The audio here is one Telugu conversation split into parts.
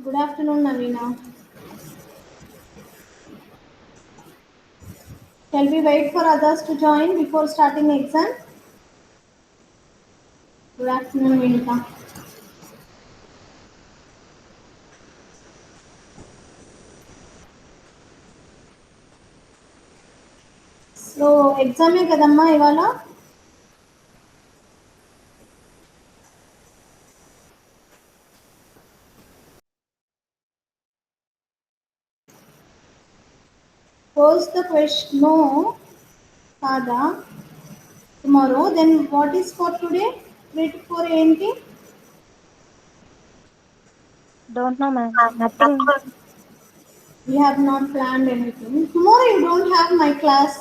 Good afternoon, Navina. Shall we wait for others to join before starting the exam? Good afternoon, Vinita. So ఎగ్జామే కదమ్మా ఇవాళ. Pose the question. No, కాదా? Tomorrow. Then what is for today? 3 to 4 ఏంటి? Don't know, ma'am. Nothing. We have not planned anything. Tomorrow you don't have my class.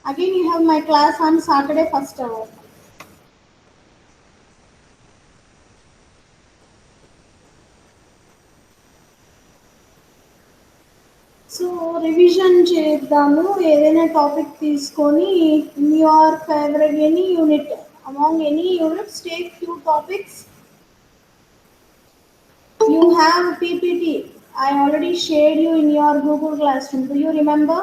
Again you have my class on Saturday first hour. So revision చేద్దాము ఏదైనా టాపిక్ తీసుకొని in your favourite any unit among any units take few topics you have PPT I already shared you in your Google Classroom. Do you remember?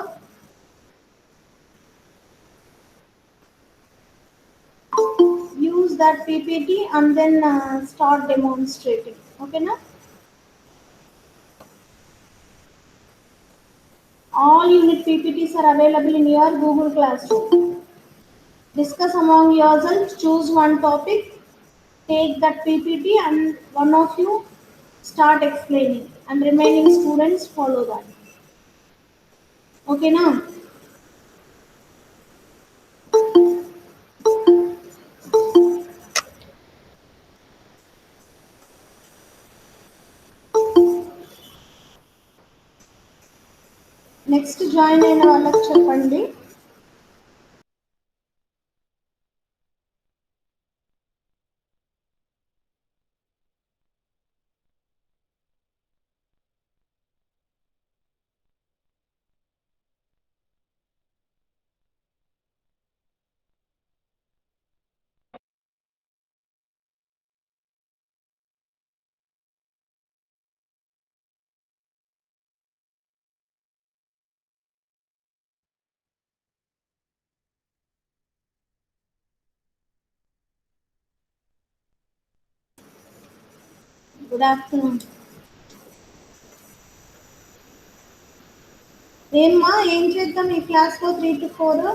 Use that PPT and then start demonstrating. Okay, now all unit PPTs are available in your Google Classroom. Discuss among yourselves, choose one topic, take that PPT, and one of you start explaining, and remaining students follow that. Okay, now next join అయిన వాళ్ళకి చెప్పండి. Good afternoon. ఏమ్మా ఏం చేద్దాం ఈ క్లాస్లో 3 to 4?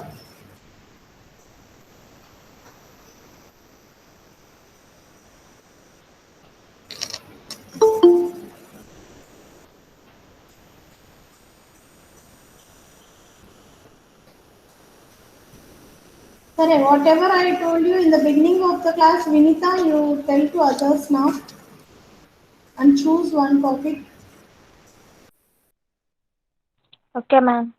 Sorry, whatever I told you in the beginning of the class, Vinita, you tell to others now and choose one topic. Okay, ma'am.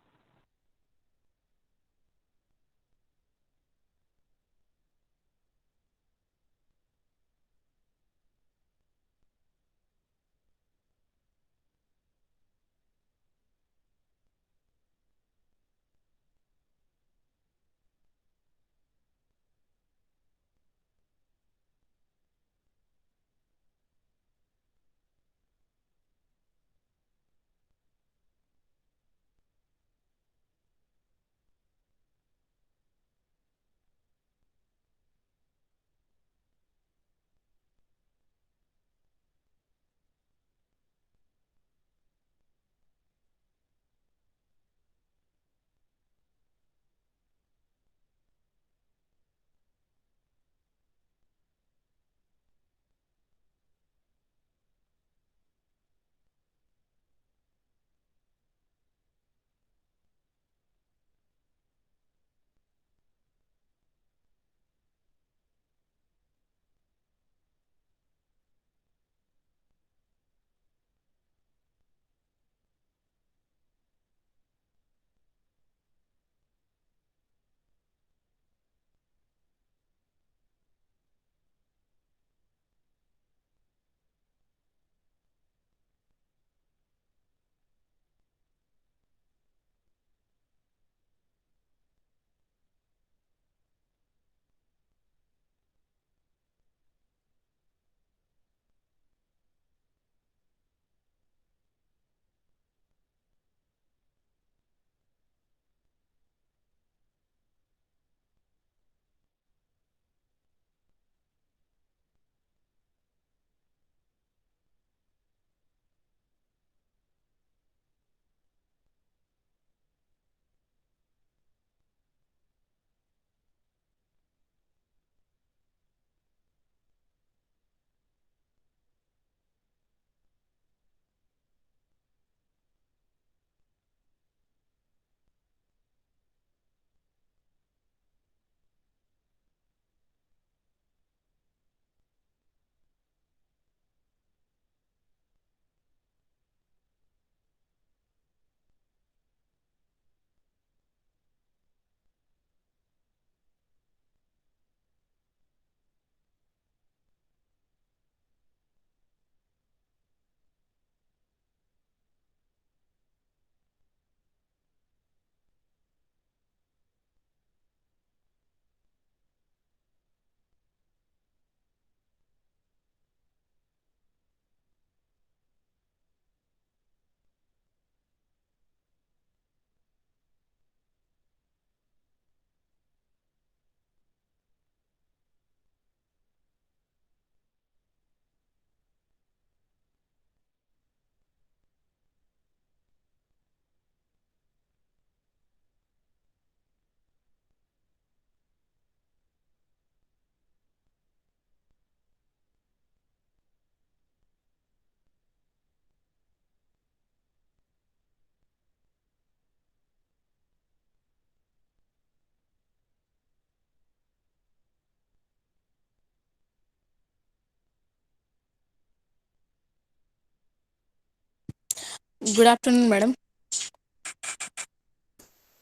Good afternoon madam.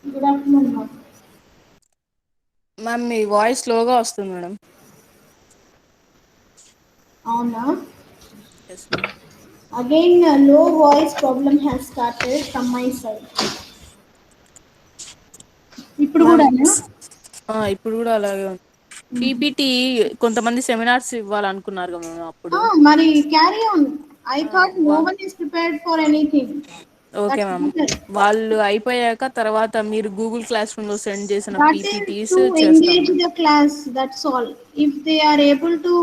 Good afternoon ma'am. Ma'am మీ వాయిస్ స్లోగా వస్తుంది మేడం. అవునా? Yes ma'am. Again, a low voice problem has started from my side. ఇప్పుడు మ్యామ్ కూడానా? ఇప్పుడు కూడా అలాగే ఉంది. పీపీటీ కొంతమంది సెమినార్స్ ఇవ్వాలనుకున్నారు కదా మ్యామ్ అప్పుడు. మరి carry on. I thought no వా- one is prepared for anything. Okay That's ma'am. better. వాళ్ళు అయిపోయాక తర్వాత మీరు గూగుల్ క్లాస్ రూమ్లో సెండ్ చేసిన That is పీపీటీస్ to చేస్తాం engage ma'am. the class. That's all. If they are able to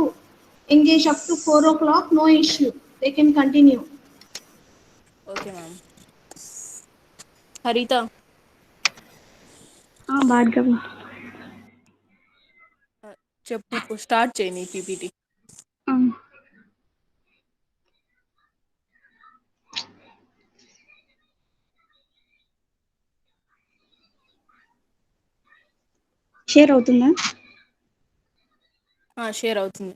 engage up to 4 o'clock, no issue. They can continue. Okay ma'am. హరిత భార్గవి. చెప్పు, ఇప్పుడు స్టార్ట్ చేయి నీ పీపీటీ. షేర్ అవుతుందా? షేర్ అవుతుంది.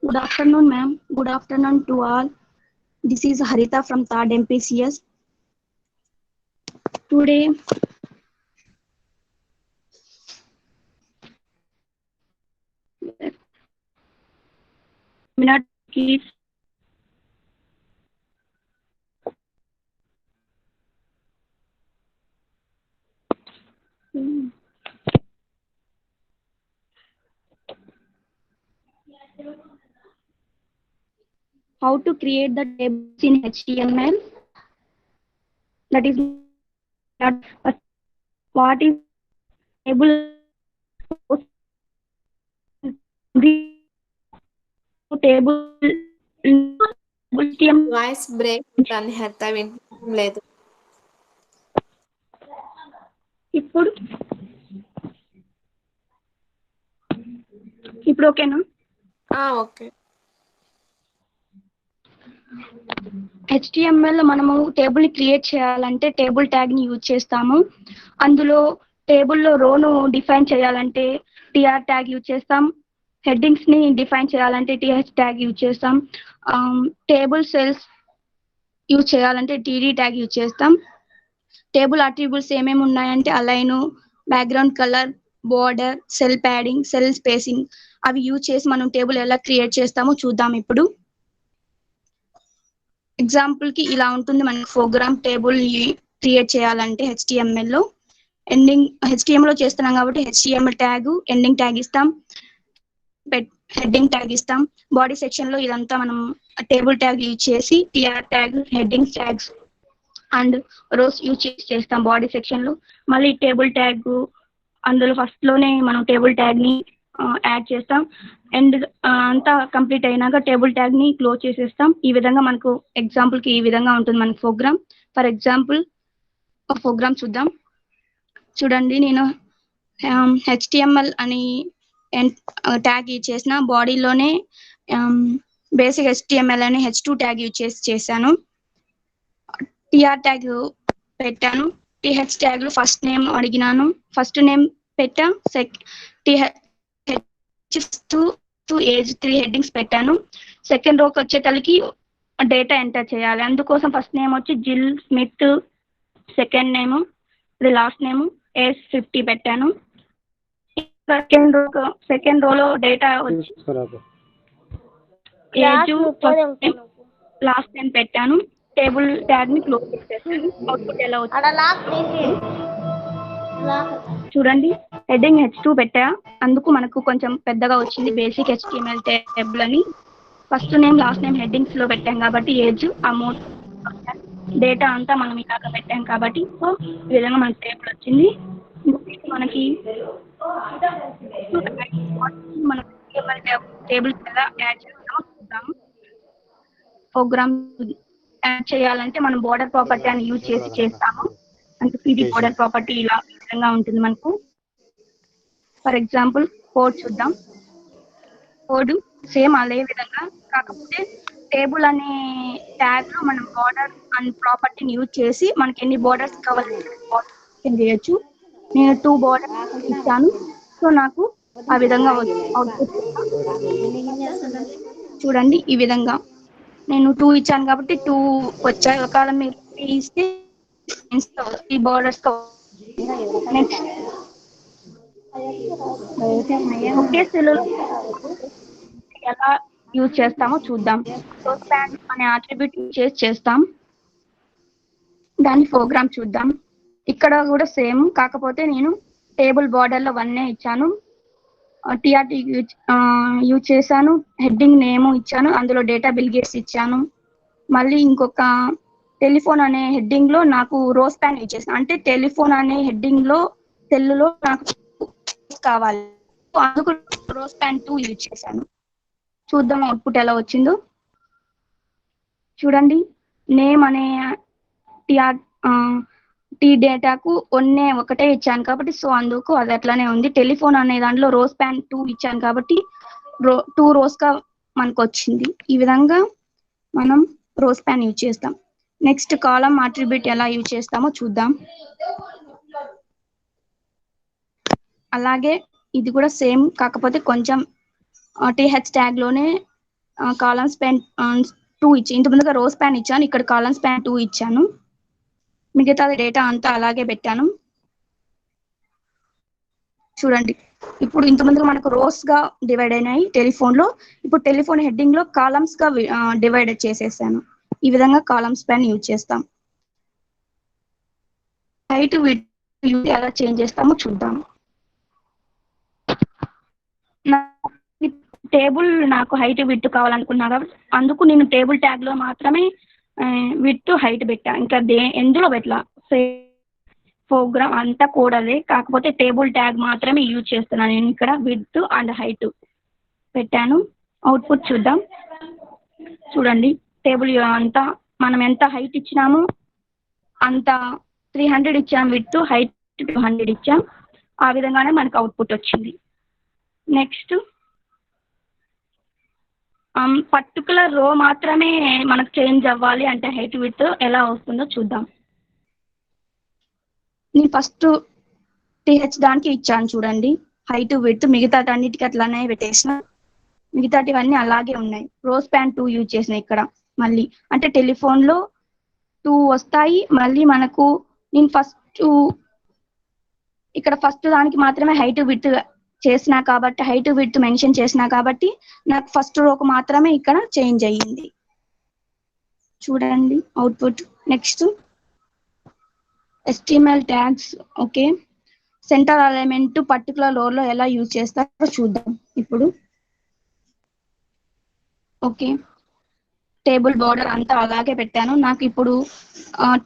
Good afternoon, ma'am. Good afternoon to all. This is Harita from third MPCS. Today, minute is how to create the tables in HTML. That is not what is table the table HTML. Voice break అవుతుంది హెర్త, వినడం లేదు. ఇప్పుడు ఓకేనా? ఓకే. HTML లో మనము టేబుల్ ని క్రియేట్ చేయాలంటే టేబుల్ ట్యాగ్ ని యూజ్ చేస్తాము. అందులో టేబుల్లో రోను డిఫైన్ చేయాలంటే టిఆర్ ట్యాగ్ యూజ్ చేస్తాం. హెడ్డింగ్స్ ని డిఫైన్ చేయాలంటే టిహెచ్ ట్యాగ్ యూజ్ చేస్తాం. టేబుల్ సెల్స్ యూజ్ చేయాలంటే టీడీ ట్యాగ్ యూజ్ చేస్తాం. టేబుల్ అట్రిబ్యూట్స్ ఏమేమి ఉన్నాయంటే align, background colour, border, cell padding, cell spacing అవి యూజ్ చేసి మనం టేబుల్ ఎలా క్రియేట్ చేస్తామో చూద్దాం. ఇప్పుడు ఎగ్జాంపుల్ కి ఇలా ఉంటుంది. మనకి ప్రోగ్రామ్ టేబుల్ క్రియేట్ చేయాలంటే HTML లో HTML లో చేస్తున్నాం కాబట్టి HTML ట్యాగ్, ఎండింగ్ ట్యాగ్ ఇస్తాం, హెడ్డింగ్ ట్యాగ్ ఇస్తాం. బాడీ సెక్షన్ లో ఇదంతా మనం టేబుల్ ట్యాగ్ యూజ్ చేసి TR tag, heading tags and rows use చేస్తాం బాడీ సెక్షన్ లో. మళ్ళీ టేబుల్ ట్యాగ్ అందులో ఫస్ట్ లోనే మనం టేబుల్ ట్యాగ్ ని యాడ్ చేస్తాం. అండ్ అంతా కంప్లీట్ అయినాక టేబుల్ ట్యాగ్ ని క్లోజ్ చేసేస్తాం. ఈ విధంగా మనకు ఎగ్జాంపుల్ కి ఈ విధంగా ఉంటుంది మన ప్రోగ్రామ్. ఫర్ ఎగ్జాంపుల్ ఒక ప్రోగ్రామ్ చూద్దాం. చూడండి, నేను HTML అని ట్యాగ్ యూజ్ చేసిన, బాడీలోనే బేసిక్ HTML అని H2 ట్యాగ్ యూజ్ చేశాను. టిఆర్ ట్యాగ్ పెట్టాను. టిహెచ్ ట్యాగ్ లో ఫస్ట్ నేమ్ అడిగినాను, ఫస్ట్ నేమ్ పెట్టా. ఏజ్ 3 హెడ్డింగ్స్ పెట్టాను. సెకండ్ రోకి వచ్చేటలకి డేటా ఎంటర్ చేయాలి. అందుకోసం ఫస్ట్ నేమ్ వచ్చి జిల్ స్మిత్, సెకండ్ నేమ్ ఇది లాస్ట్ నేమ్ ఏజ్ 50 పెట్టాను. సెకండ్ రోలో డేటా వచ్చి ఏజ్, లాస్ట్ నేమ్ పెట్టాను. టేబుల్ ట్యాగ్ ని క్లోజ్ చేసేసాను. అవుట్పుట్ ఎలా వచ్చింది చూడండి. హెడ్డింగ్ H2 పెట్టా, అందుకు మనకు కొంచెం పెద్దగా వచ్చింది బేసిక్ HTML టేబుల్ అని. First name, last name headings లో పెట్టాం కాబట్టి ఏజ్, అమౌంట్, డేటా అంతా మనం ఇలాగ పెట్టాం కాబట్టి సో ఈ విధంగా మనకి టేబుల్ వచ్చింది. మనకి మన టేబుల్స్ ఎలా యాడ్ చేస్తామో చూద్దాము. ప్రోగ్రామ్ యాడ్ చేయాలంటే మనం బోర్డర్ ప్రాపర్టీ అని యూజ్ చేసి చేస్తాము. అంటే పీడీ బోర్డర్ ప్రాపర్టీ ఇలా ఈ విధంగా ఉంటుంది మనకు. ఫర్ ఎగ్జాంపుల్ కోడ్ చూద్దాం. కోడ్ సేమ్ అదే విధంగా, కాకపోతే టేబుల్ అనే ట్యాగ్ లో మనం బార్డర్ అండ్ ప్రాపర్టీని యూజ్ చేసి మనకి ఎన్ని బోర్డర్స్ కావాలంటే చేయొచ్చు. నేను 2 బోర్డర్స్ ఇచ్చాను, సో నాకు ఆ విధంగా అవుట్పుట్ చూడండి. ఈ విధంగా నేను 2 ఇచ్చాను కాబట్టి 2 వచ్చాయి. ఒకవేళ మీరు 3 ఇస్తే ఈ బోర్డర్స్ నెక్స్ట్ ఒకే సెల్ ఎలా యూజ్ చేస్తామో చూద్దాం. రోజ్ బ్యాండ్ అనే అట్రిబ్యూట్ యూజ్ చేస్తాం. దాని ప్రోగ్రామ్ చూద్దాం. ఇక్కడ కూడా సేమ్, కాకపోతే నేను టేబుల్ బార్డర్ లో 1 ఇచ్చాను, టీఆర్టీ యూజ్ చేశాను, హెడ్డింగ్ నేమ్ ఇచ్చాను, అందులో డేటా బిల్ గేట్స్ ఇచ్చాను. మళ్ళీ ఇంకొక టెలిఫోన్ అనే హెడ్డింగ్ లో నాకు రోజ్ ప్యాన్ యూజ్ చేశాను. అంటే టెలిఫోన్ అనే హెడ్డింగ్ లో సెల్లో నాకు కావాలి, అందుకు రోజ్ ప్యాన్ 2 యూజ్ చేశాను. చూద్దాం అవుట్పుట్ ఎలా వచ్చిందో. చూడండి, నేమ్ అనే టీ డేటాకు ఒకటే ఇచ్చాను కాబట్టి సో అందుకు అది అట్లానే ఉంది. టెలిఫోన్ అనే దాంట్లో రోజ్ ప్యాన్ 2 ఇచ్చాను కాబట్టి 2 రోస్ గా మనకు వచ్చింది. ఈ విధంగా మనం రోజ్ ప్యాన్ యూజ్ చేస్తాం. నెక్స్ట్ కాలమ్ అట్రిబ్యూట్ ఎలా యూజ్ చేస్తామో చూద్దాం. అలాగే ఇది కూడా సేమ్, కాకపోతే కొంచెం టీహెచ్ ట్యాగ్ లోనే కాలమ్ స్పాన్ 2 ఇచ్చి, ఇంత ముందుగా రోజ్ ప్యాన్ ఇచ్చాను, ఇక్కడ కాలమ్ స్పాన్ 2 ఇచ్చాను. మిగతా డేటా అంతా అలాగే పెట్టాను. చూడండి, ఇప్పుడు ఇంత ముందుగా మనకు రోస్ గా డివైడ్ అయినాయి టెలిఫోన్ లో, ఇప్పుడు టెలిఫోన్ హెడ్డింగ్ లో కాలమ్స్ గా డివైడ్ చేసేసాను. ఈ విధంగా కాలమ్ స్పాన్ యూజ్ చేస్తాం. హైట్ విడ్త్ ఎలా చేంజ్ చేస్తామో చూద్దాం. టేబుల్ నాకు హైట్ విడ్త్ కావాలనుకున్నా కాబట్టి అందుకు నేను టేబుల్ ట్యాగ్ లో మాత్రమే విడ్త్ హైట్ పెట్టా, ఇంకా ఎందులో పెట్టలా. ప్రోగ్రామ్ అంతా కోడ్ అదే, కాకపోతే టేబుల్ ట్యాగ్ మాత్రమే యూజ్ చేస్తున్నాను. నేను ఇక్కడ విడ్త్ అండ్ హైట్ పెట్టాను. అవుట్పుట్ చూద్దాం. చూడండి, టేబుల్ అంతా మనం ఎంత హైట్ ఇచ్చినామో అంత 300 ఇచ్చాం, విడ్త్ హైట్ 200 ఇచ్చాం. ఆ విధంగానే మనకు అవుట్పుట్ వచ్చింది. నెక్స్ట్ పర్టికులర్ రో మాత్రమే మనకు చేంజ్ అవ్వాలి అంటే హైట్ విడ్త్ ఎలా వస్తుందో చూద్దాం. నేను ఫస్ట్ టీహెచ్ దానికి ఇచ్చాను చూడండి హైట్ విడ్త్, మిగతా అన్నిటికీ అట్లానే పెట్టేసిన, మిగతాటివన్నీ అలాగే ఉన్నాయి. రోజ్ ప్యాన్ 2 యూజ్ చేసిన ఇక్కడ మళ్ళీ, అంటే టెలిఫోన్ లో 2 వస్తాయి. మళ్ళీ మనకు నేను ఇక్కడ ఫస్ట్ దానికి మాత్రమే హైట్ విడ్త్ చేసినా కాబట్టి, హైట్ విడ్త్ మెన్షన్ చేసినా కాబట్టి నాకు ఫస్ట్ రోకు మాత్రమే ఇక్కడ చేంజ్ అయ్యింది. చూడండి output. Next HTML tags. Okay, centre element particular రో లో ఎలా యూజ్ చేస్తారో చూద్దాం ఇప్పుడు. ఓకే, టేబుల్ బార్డర్ అంతా అలాగే పెట్టాను. నాకు ఇప్పుడు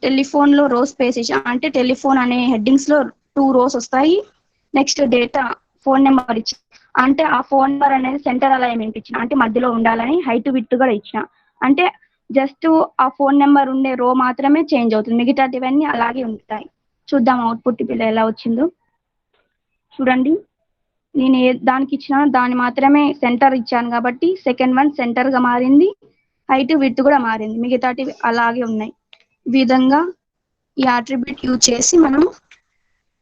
టెలిఫోన్ లో రోస్ స్పేస్ ఇచ్చాను, అంటే టెలిఫోన్ అనే హెడ్డింగ్స్ లో 2 రోస్ వస్తాయి. నెక్స్ట్ డేటా ఫోన్ నెంబర్ ఇచ్చి, అంటే ఆ ఫోన్ నెంబర్ అనేది సెంటర్ అలైన్మెంట్ ఇచ్చిన, అంటే మధ్యలో ఉండాలని. హైట్ విడ్త్ కూడా ఇచ్చిన, అంటే జస్ట్ ఆ ఫోన్ నెంబర్ ఉండే రో మాత్రమే చేంజ్ అవుతుంది, మిగతాటివన్నీ అలాగే ఉంటాయి. చూద్దాం అవుట్పుట్ ఇప్పుడు ఎలా వచ్చిందో. చూడండి, నేను దానికి ఇచ్చిన దాన్ని మాత్రమే సెంటర్ ఇచ్చాను కాబట్టి సెకండ్ వన్ సెంటర్ గా మారింది, హైట్ విడ్త్ కూడా మారింది, మిగతాటివి అలాగే ఉన్నాయి. ఈ విధంగా ఈ అట్రిబ్యూట్ యూజ్ చేసి మనం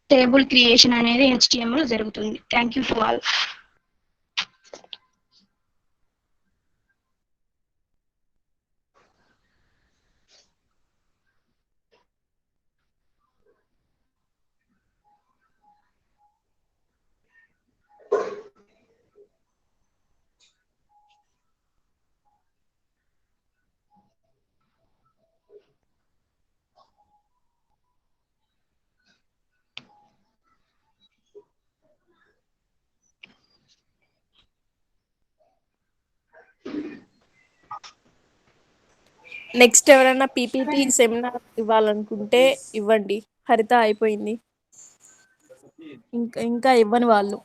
టేబుల్ క్రియేషన్ అనేది HTML జరుగుతుంది. Thank you to all. Next ఎవరైనా పీపీటీ సెమినార్ ఇవ్వాలనుకుంటే ఇవ్వండి. హరిత అయిపోయింది, ఇంకా ఇవ్వని వాళ్ళు.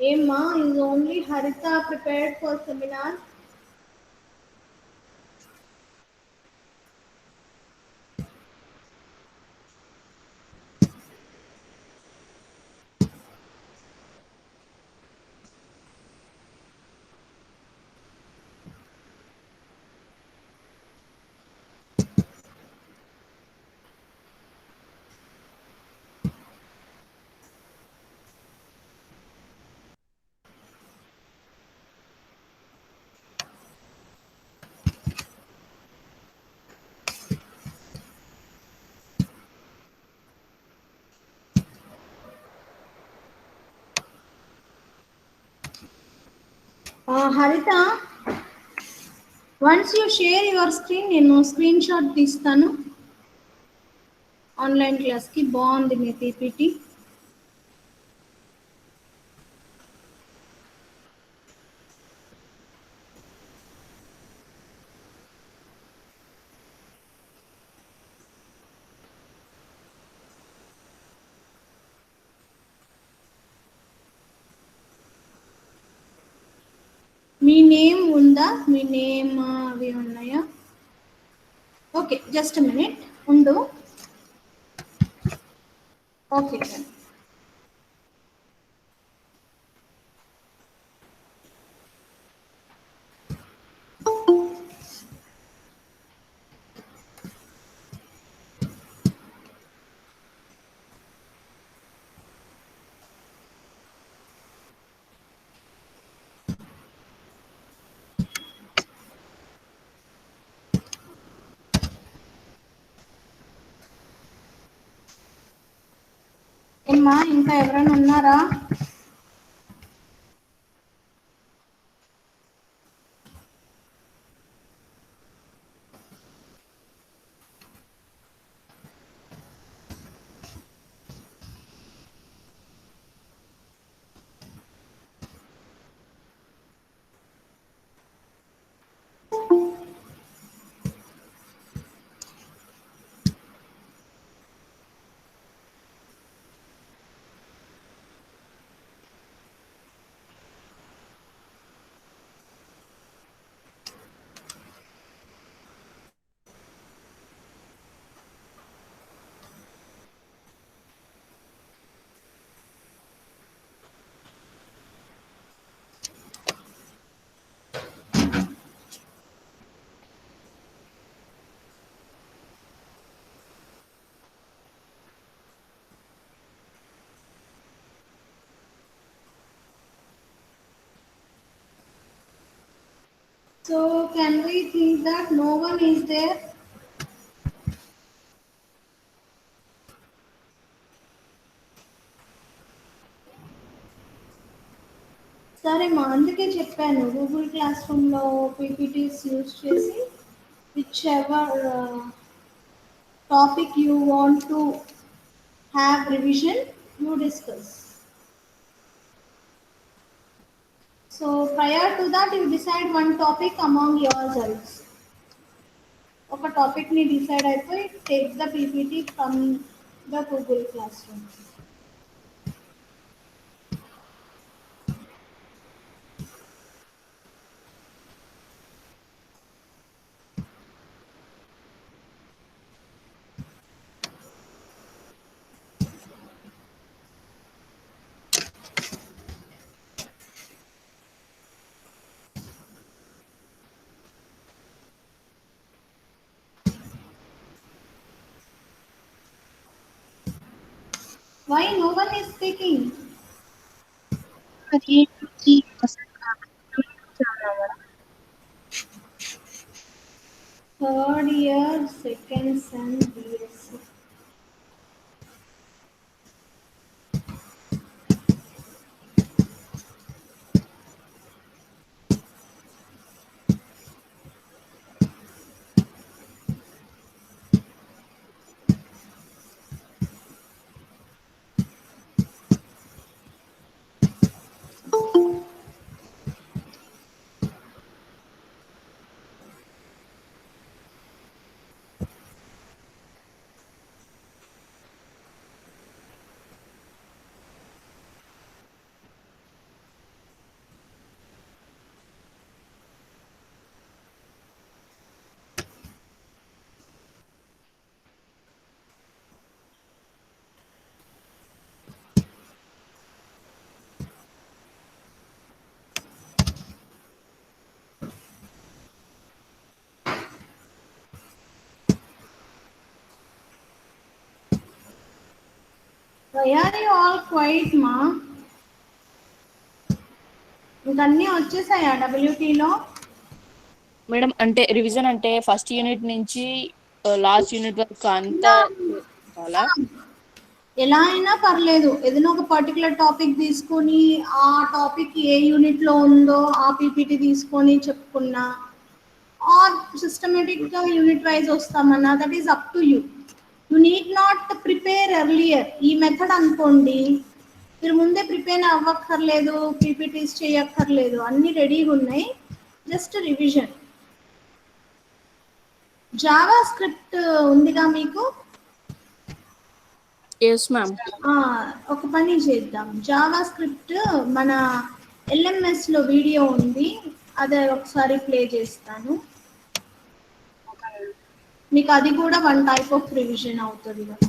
Emma is only Harita prepared for seminar? Harita, once you share your screen, నేను స్క్రీన్ షాట్ తీస్తాను. ఆన్లైన్ క్లాస్కి బాగుంది మీ పీపీటీ. మీ నేమ్ ఉందా? మీ నేమ్ అవి ఉన్నాయా? ఓకే, జస్ట్ మినిట్ ఉండు. ఓకే, ఏమ్మా ఇంకా ఎవరైనా ఉన్నారా? So can we think that no one is there? సరే మా అందుకే చెప్పాను గూగుల్ క్లాస్ రూమ్లో పీపీటీస్ యూజ్ చేసి which ever topic you want to have revision you discuss. So prior to that you decide one topic among yourselves. ఒక టాపిక్ని డిసైడ్ అయిపోయి take the PPT from the Google class room. Why no one is speaking? అది Third year, second sem, BSc. Why are you all quiet, ma? ఇంకన్నీ వచ్చేసాయా డబ్ల్యూటీలో? మేడం అంటే రివిజన్ అంటే ఫస్ట్ యూనిట్ నుంచి లాస్ట్ యూనిట్ వరకు అంతా చాలా ఎలా అయినా పర్లేదు, ఏదైనా ఒక పర్టికులర్ టాపిక్ తీసుకొని ఆ టాపిక్ ఏ యూనిట్లో ఉందో ఆ పీపీటీ తీసుకొని చెప్పుకున్నా, ఆర్ సిస్టమేటిక్గా యూనిట్ వైజ్ వస్తామన్నా, that is up to you. You need not prepare earlier. ఈ మెథడ్ అనుకోండి, మీరు ముందే ప్రిపేర్ అవ్వక్కర్లేదు, పీపీటీస్ చేయక్కర్లేదు, అన్నీ రెడీగా ఉన్నాయి, జస్ట్ రివిజన్. జావా స్క్రిప్ట్ ఉందిగా మీకు? Yes ma'am. ఒక పని చేద్దాం, జావా స్క్రిప్ట్ మన ఎల్ఎంఎస్లో వీడియో ఉంది, అదే ఒకసారి ప్లే చేస్తాను మీకు. అది కూడా వన్ టైప్ ఆఫ్ రివిజన్ అవుతుంది కదా.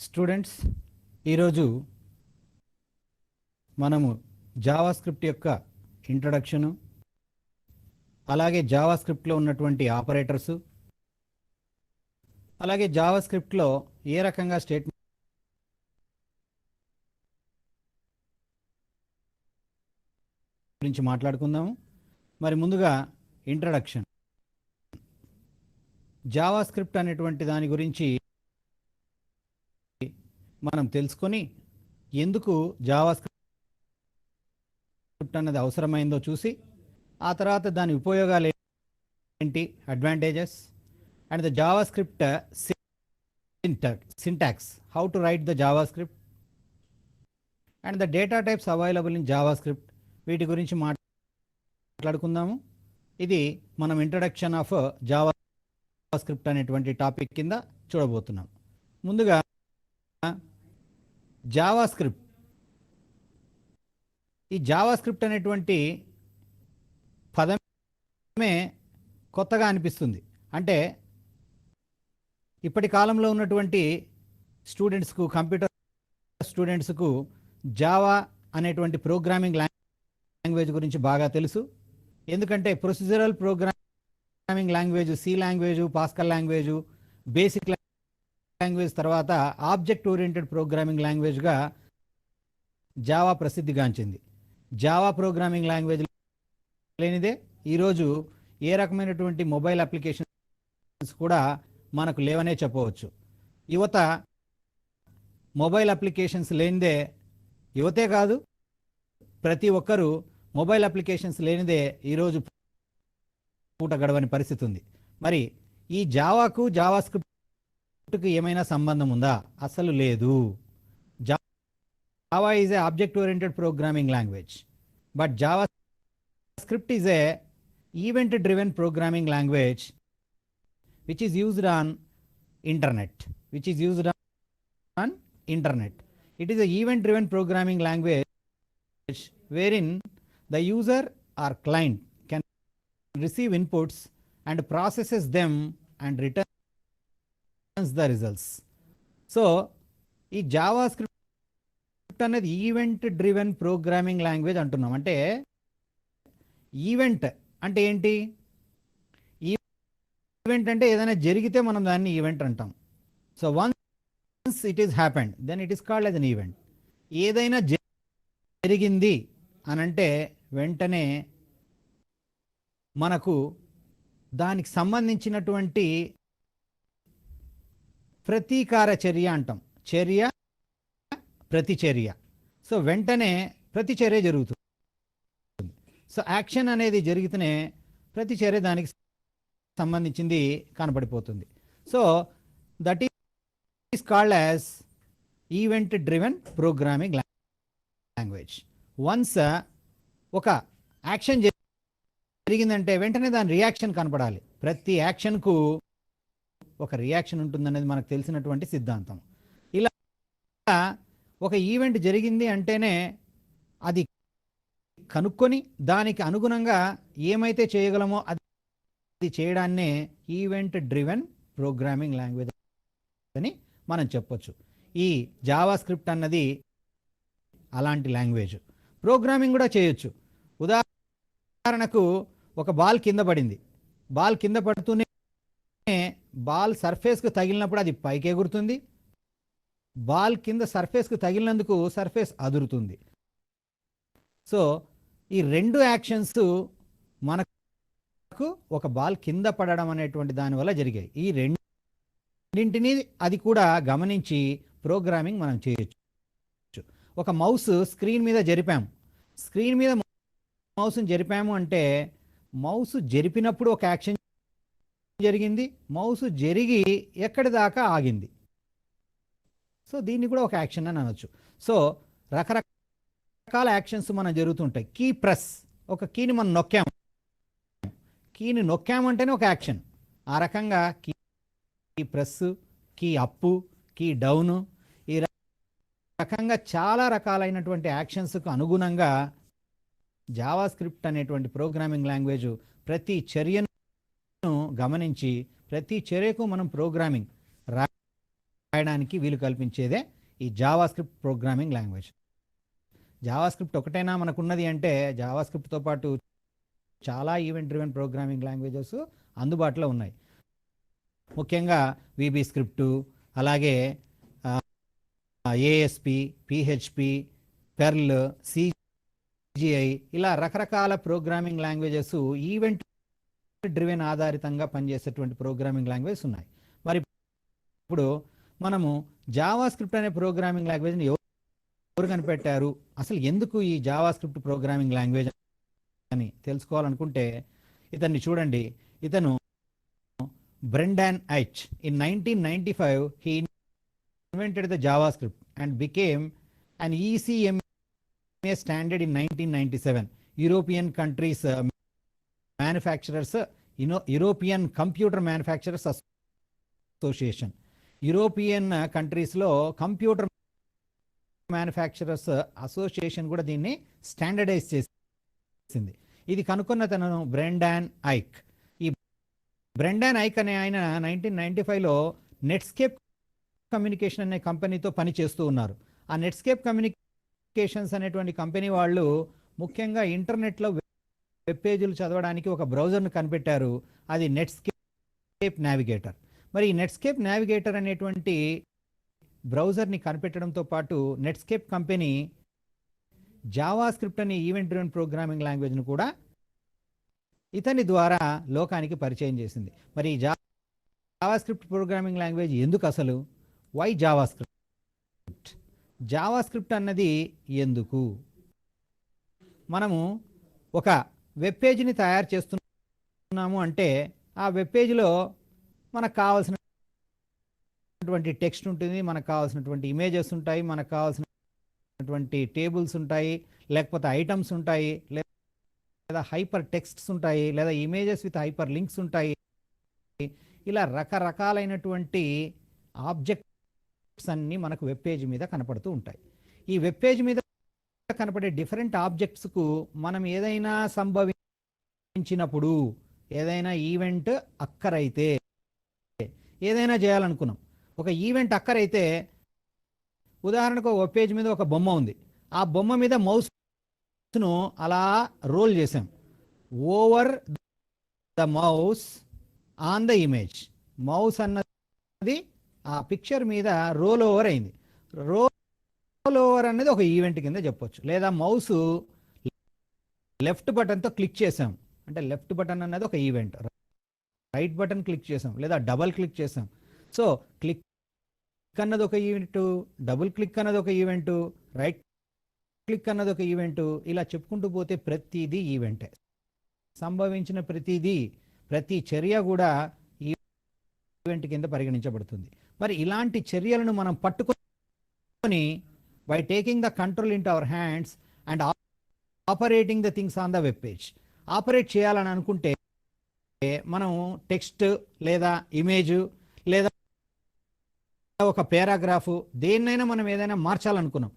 స్టూడెంట్స్, ఈరోజు మనము జావా స్క్రిప్ట్ యొక్క ఇంట్రడక్షను, అలాగే జావా స్క్రిప్ట్లో ఉన్నటువంటి ఆపరేటర్సు, అలాగే జావా స్క్రిప్ట్లో ఏ రకంగా స్టేట్మెంట్ గురించి మాట్లాడుకుందాము. మరి ముందుగా ఇంట్రడక్షన్. జావా స్క్రిప్ట్ అనేటువంటి దాని గురించి మనం తెలుసుకొని ఎందుకు జావా స్క్రిప్ట్ అన్నది అవసరమైందో చూసి, ఆ తర్వాత దాని ఉపయోగాలు ఏంటి, advantages, and the Java script syntax, how to write the JavaScript, and the data types available in JavaScript, వీటి గురించి మాట్లాడుకుందాము. ఇది మనం ఇంట్రడక్షన్ ఆఫ్ జావా స్క్రిప్ట్ అనేటువంటి టాపిక్ కింద చూడబోతున్నాం. ముందుగా జావా స్క్రిప్ట్. ఈ జావా స్క్రిప్ట్ అనేటువంటి పదమే కొత్తగా అనిపిస్తుంది. అంటే ఇప్పటి కాలంలో ఉన్నటువంటి స్టూడెంట్స్కు, కంప్యూటర్ స్టూడెంట్స్కు జావా అనేటువంటి ప్రోగ్రామింగ్ లాంగ్వేజ్ గురించి బాగా తెలుసు. ఎందుకంటే procedural programming language, C language, Pascal language, BASIC language తర్వాత ఆబ్జెక్ట్ ఓరియంటెడ్ ప్రోగ్రామింగ్ లాంగ్వేజ్గా జావా ప్రసిద్ధిగాంచింది. జావా ప్రోగ్రామింగ్ లాంగ్వేజ్ లేనిదే ఈరోజు ఏ రకమైనటువంటి మొబైల్ అప్లికేషన్స్ కూడా మనకు లేవనే చెప్పవచ్చు. యువత మొబైల్ అప్లికేషన్స్ లేనిదే యువతే కాదు ప్రతి ఒక్కరూ మొబైల్ అప్లికేషన్స్ లేనిదే ఈరోజు పూట గడవని పరిస్థితి ఉంది. మరి ఈ జావాకు జావా స్క్రిప్ట్కి ఏమైనా సంబంధం ఉందా? అసలు లేదు. Java is a object oriented programming language, but Java script is a event driven programming language which is used on internet. It is a event driven programming language wherein the user or client can receive inputs and processes them and returns the results. So ఈ జావా స్క్రిప్ట్ అనేది ఈవెంట్ డ్రివెన్ ప్రోగ్రామింగ్ లాంగ్వేజ్ అంటున్నాం. అంటే ఈవెంట్ అంటే ఏంటి? ఈవెంట్ అంటే ఏదైనా జరిగితే మనం దాన్ని ఈవెంట్ అంటాం. So once it is happened then it is called as an event. ఏదైనా జరిగింది అని అంటే వెంటనే మనకు దానికి సంబంధించినటువంటి ప్రతీకార చర్య అంటాం. చర్య ప్రతిచర్య. సో వెంటనే ప్రతిచర్య జరుగుతుంది. సో యాక్షన్ అనేది జరిగితేనే ప్రతిచర్య దానికి సంబంధించింది కనపడిపోతుంది. So that is called as event driven programming language. Once ఒక యాక్షన్ జరిగిందంటే వెంటనే దాని రియాక్షన్ కనపడాలి. ప్రతి యాక్షన్కు ఒక రియాక్షన్ ఉంటుందనేది మనకు తెలిసినటువంటి సిద్ధాంతం. ఇలా ఒక ఈవెంట్ జరిగింది అంటేనే అది కనుక్కొని దానికి అనుగుణంగా ఏమైతే చేయగలమో అది చేయడాన్నే ఈవెంట్ డ్రివెన్ ప్రోగ్రామింగ్ లాంగ్వేజ్ అని మనం చెప్పొచ్చు. ఈ జావా స్క్రిప్ట్ అన్నది అలాంటి లాంగ్వేజ్. ప్రోగ్రామింగ్ కూడా చేయొచ్చు. ఉదాహరణకు ఒక బాల్ కింద పడింది. బాల్ కింద పడుతూనే బాల్ సర్ఫేస్కు తగిలినప్పుడు అది పైకి ఎగురుతుంది. బాల్ కింద సర్ఫేస్కు తగిలినందుకు సర్ఫేస్ అదురుతుంది. సో ఈ రెండు యాక్షన్స్ మనకు ఒక బాల్ కింద పడడం అనేటువంటి దానివల్ల జరిగాయి. ఈ రెండింటినీ అది కూడా గమనించి ప్రోగ్రామింగ్ మనం చేయొచ్చు. ఒక మౌస్ స్క్రీన్ మీద జరిపాము. స్క్రీన్ మీద మౌస్ని జరిపాము అంటే మౌస్ జరిపినప్పుడు ఒక యాక్షన్ జరిగింది. మౌస్ జరిగి ఎక్కడి దాకా ఆగింది. సో దీన్ని కూడా ఒక యాక్షన్ అని అనొచ్చు. సో రకరకాల యాక్షన్స్ మనం జరుగుతుంటాయి. కీ ప్రెస్, ఒక కీని మనం నొక్కాము. కీని నొక్కామంటేనే ఒక యాక్షన్. ఆ రకంగా కీ ప్రెస్, కీ అప్పు, కీ డౌను, ఈ రకంగా చాలా రకాలైనటువంటి యాక్షన్స్కు అనుగుణంగా జావా స్క్రిప్ట్ అనేటువంటి ప్రోగ్రామింగ్ లాంగ్వేజ్ ప్రతి చర్యను గమనించి ప్రతి చర్యకు మనం ప్రోగ్రామింగ్ రాయడానికి వీలు కల్పించేదే ఈ Java script programming language. Java script ఒకటైనా మనకున్నది అంటే జావా స్క్రిప్ట్తో పాటు చాలా ఈవెంట్ డ్రివెన్ ప్రోగ్రామింగ్ లాంగ్వేజెస్ అందుబాటులో ఉన్నాయి. ముఖ్యంగా విబి స్క్రిప్టు, అలాగే ఏఎస్పి, పిహెచ్పి, పెర్ల్, సిజిఐ, ఇలా రకరకాల ప్రోగ్రామింగ్ లాంగ్వేజెస్ ఈవెంట్ డ్రివెన్ ఆధారితంగా పనిచేసేటువంటి ప్రోగ్రామింగ్ లాంగ్వేజెస్ ఉన్నాయి. మరి ఇప్పుడు మనము జావా స్క్రిప్ట్ అనే ప్రోగ్రామింగ్ లాంగ్వేజ్ని ఎవరు కనిపెట్టారు, అసలు ఎందుకు ఈ జావా స్క్రిప్ట్ ప్రోగ్రామింగ్ లాంగ్వేజ్ అని తెలుసుకోవాలనుకుంటే ఇతన్ని చూడండి. ఇతను Brendan Eich. In 1995 he invented the JavaScript and became an ECMA standard in 1997. European countries manufacturers, European Computer Manufacturers Association. European కంట్రీస్లో కంప్యూటర్ మ్యానుఫ్యాక్చరర్స్ అసోసియేషన్ కూడా దీన్ని స్టాండర్డైజ్ చేసింది. ఇది కనుక్కున్న తను బ్రెండాన్ ఐక్. ఈ బ్రెండాన్ ఐక్ అనే ఆయన 1995లో నెట్స్కేప్ కమ్యూనికేషన్ అనే కంపెనీతో పని చేస్తూ ఉన్నారు. ఆ నెట్స్కేప్ కమ్యూనికేషన్స్ అనేటువంటి కంపెనీ వాళ్ళు ముఖ్యంగా ఇంటర్నెట్లో వెబ్ పేజీలు చదవడానికి ఒక బ్రౌజర్ను కనిపెట్టారు. అది నెట్స్కేప్ నావిగేటర్. మరి ఈ నెట్స్కేప్ నావిగేటర్ అనేటువంటి బ్రౌజర్ని కనిపెట్టడంతో పాటు నెట్స్కేప్ కంపెనీ జావా స్క్రిప్ట్ అనే ఈవెంట్ డ్రివెన్ ప్రోగ్రామింగ్ లాంగ్వేజ్ను కూడా ఇతని ద్వారా లోకానికి పరిచయం చేసింది. మరి జావా స్క్రిప్ట్ ప్రోగ్రామింగ్ లాంగ్వేజ్ ఎందుకు అసలు? Why JavaScript? JavaScript అన్నది ఎందుకు? మనము ఒక వెబ్ పేజ్ని తయారు చేస్తున్నాము అంటే ఆ వెబ్ పేజ్లో మనకు కావాల్సినటువంటి టెక్స్ట్ ఉంటుంది, మనకు కావాల్సినటువంటి ఇమేజెస్ ఉంటాయి, మనకు కావాల్సినటువంటి టేబుల్స్ ఉంటాయి, లేకపోతే ఐటమ్స్ ఉంటాయి, లేదా హైపర్ టెక్స్ట్స్ ఉంటాయి, లేదా ఇమేజెస్ విత్ హైపర్ లింక్స్ ఉంటాయి. ఇలా రకరకాలైనటువంటి ఆబ్జెక్ట్స్ అన్నీ మనకు వెబ్ పేజ్ మీద కనపడుతూ ఉంటాయి. ఈ వెబ్ పేజ్ మీద కనపడే డిఫరెంట్ ఆబ్జెక్ట్స్కు మనం ఏదైనా సంభవించినప్పుడు, ఏదైనా ఈవెంట్ అక్కరైతే, ఏదైనా చేయాలనుకున్నాం, ఒక ఈవెంట్ అక్కరైతే ఉదాహరణకు వెబ్ పేజ్ మీద ఒక బొమ్మ ఉంది, ఆ బొమ్మ మీద మౌస్ను అలా రోల్ చేసాం, over the mouse on the image. Mouse అన్నది ఆ పిక్చర్ మీద రోల్ ఓవర్ అయింది. రోల్ ఓవర్ అనేది ఒక ఈవెంట్ కింద చెప్పొచ్చు. లేదా మౌస్ లెఫ్ట్ బటన్తో క్లిక్ చేసాం అంటే లెఫ్ట్ బటన్ అన్నది ఒక ఈవెంట్, రైట్ బటన్ క్లిక్ చేసాం లేదా డబల్ క్లిక్ చేసాం. సో క్లిక్ అన్నది ఒక ఈవెంట్, డబుల్ క్లిక్ అన్నది ఒక ఈవెంట్, రైట్ క్లిక్ అన్నది ఒక ఈవెంట్. ఇలా చెప్పుకుంటూ పోతే ప్రతిదీ ఈవెంటే. సంభవించిన ప్రతి చర్య కూడా ఈవెంట్ కింద పరిగణించబడుతుంది. మరి ఇలాంటి చర్యలను మనం పట్టుకొని by taking the control in to our hands and operating the things on the web page. Operate చేయాలని అనుకుంటే మనం టెక్స్ట్ లేదా ఇమేజ్ లేదా ఒక పారాగ్రాఫ్ దేన్నైనా మనం ఏదైనా మార్చాలనుకున్నాం.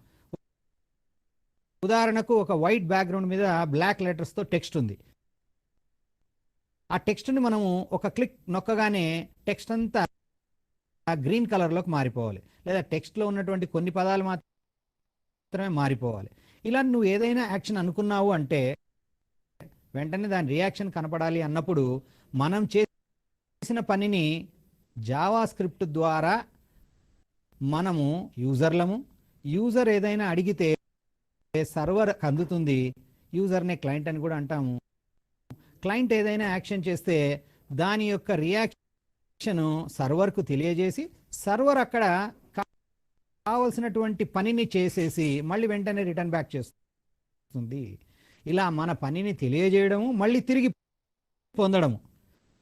ఉదాహరణకు ఒక వైట్ బ్యాక్గ్రౌండ్ మీద బ్లాక్ లెటర్స్తో టెక్స్ట్ ఉంది. ఆ టెక్స్ట్ని మనము ఒక క్లిక్ నొక్కగానే టెక్స్ట్ అంతా గ్రీన్ కలర్లోకి మారిపోవాలి, లేదా టెక్స్ట్లో ఉన్నటువంటి కొన్ని పదాలు మాత్రమే మారిపోవాలి. ఇలా నువ్వు ఏదైనా యాక్షన్ అనుకున్నావు అంటే వెంటనే దాని రియాక్షన్ కనపడాలి అన్నప్పుడు మనం చేసిన పనిని జావా స్క్రిప్ట్ ద్వారా మనము యూజర్లము, యూజర్ ఏదైనా అడిగితే సర్వర్ అందుతుంది. యూజర్నే క్లయింట్ అని కూడా అంటాము. క్లయింట్ ఏదైనా యాక్షన్ చేస్తే దాని యొక్క రియాక్షన్ సర్వర్కు తెలియజేసి సర్వర్ అక్కడ కావలసినటువంటి పనిని చేసేసి మళ్ళీ వెంటనే రిటర్న్ బ్యాక్ చేస్తుంది. ఇలా మన పనిని తెలియజేయడము, మళ్ళీ తిరిగి పొందడము.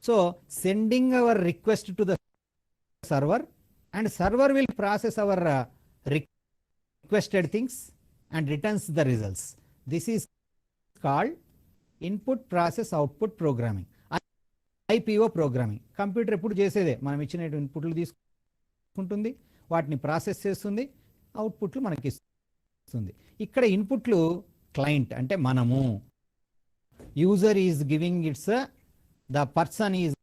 So sending our request to the server and server will process our requested things and returns the results. This is called input process output programming, IPO programming. Computer ఎప్పుడు చేసేదే, మనం ఇచ్చిన ఇన్పుట్లు తీసుకుంటుంది, వాటిని ప్రాసెస్ చేస్తుంది, అవుట్పుట్లు మనకి ఇస్తుంది. ఇక్కడ ఇన్పుట్లు క్లయింట్ అంటే మనము, user is giving it's, the person is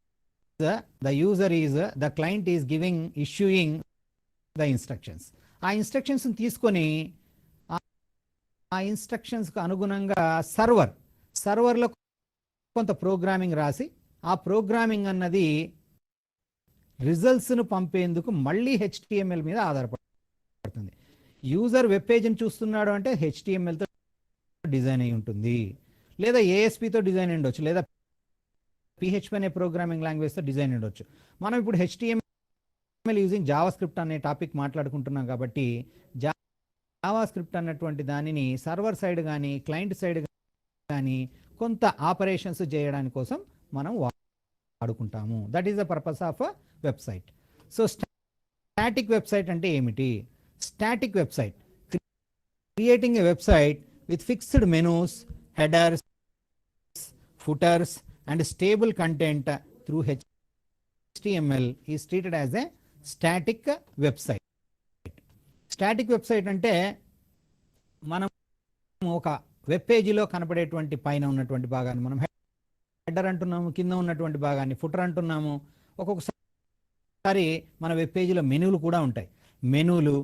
the user is, the client is giving issuing the instructions. ఆ ఇన్స్ట్రక్షన్స్ తీసుకొని ఆ ఇన్స్ట్రక్షన్స్కు అనుగుణంగా సర్వర్లో కొంత ప్రోగ్రామింగ్ రాసి ఆ ప్రోగ్రామింగ్ అన్నది రిజల్ట్స్ను పంపేందుకు మళ్ళీ HTML మీద ఆధారపడుతుంది. యూజర్ వెబ్ పేజ్ని చూస్తున్నాడు అంటే HTMLతో డిజైన్ అయి ఉంటుంది, లేదా ASPతో డిజైన్ ఉండొచ్చు, లేదా PHP అనే ప్రోగ్రామింగ్ లాంగ్వేజ్తో డిజైన్ ఉండొచ్చు. మనం ఇప్పుడు HTML యూజింగ్ జావా స్క్రిప్ట్ అనే టాపిక్ మాట్లాడుకుంటున్నాం కాబట్టి జావా స్క్రిప్ట్ అన్నటువంటి దానిని సర్వర్ సైడ్ కానీ క్లయింట్ సైడ్ కానీ కొంత ఆపరేషన్స్ చేయడానికి కోసం మనం వాడుకుంటాము. That is the purpose of a website. So static website అంటే ఏమిటి? Static website, creating a website with fixed menus, headers, footers and stable content through HTML is treated as a static website. Static website అంటే మనం ఒక వెబ్ పేజీలో కనపడేటువంటి పైన ఉన్నటువంటి భాగాన్ని మనం హెడర్ అంటున్నాము, కింద ఉన్నటువంటి భాగాన్ని ఫుటర్ అంటున్నాము. ఒక్కొక్కసారి మన వెబ్ పేజీలో మెనూలు కూడా ఉంటాయి. మెనూలు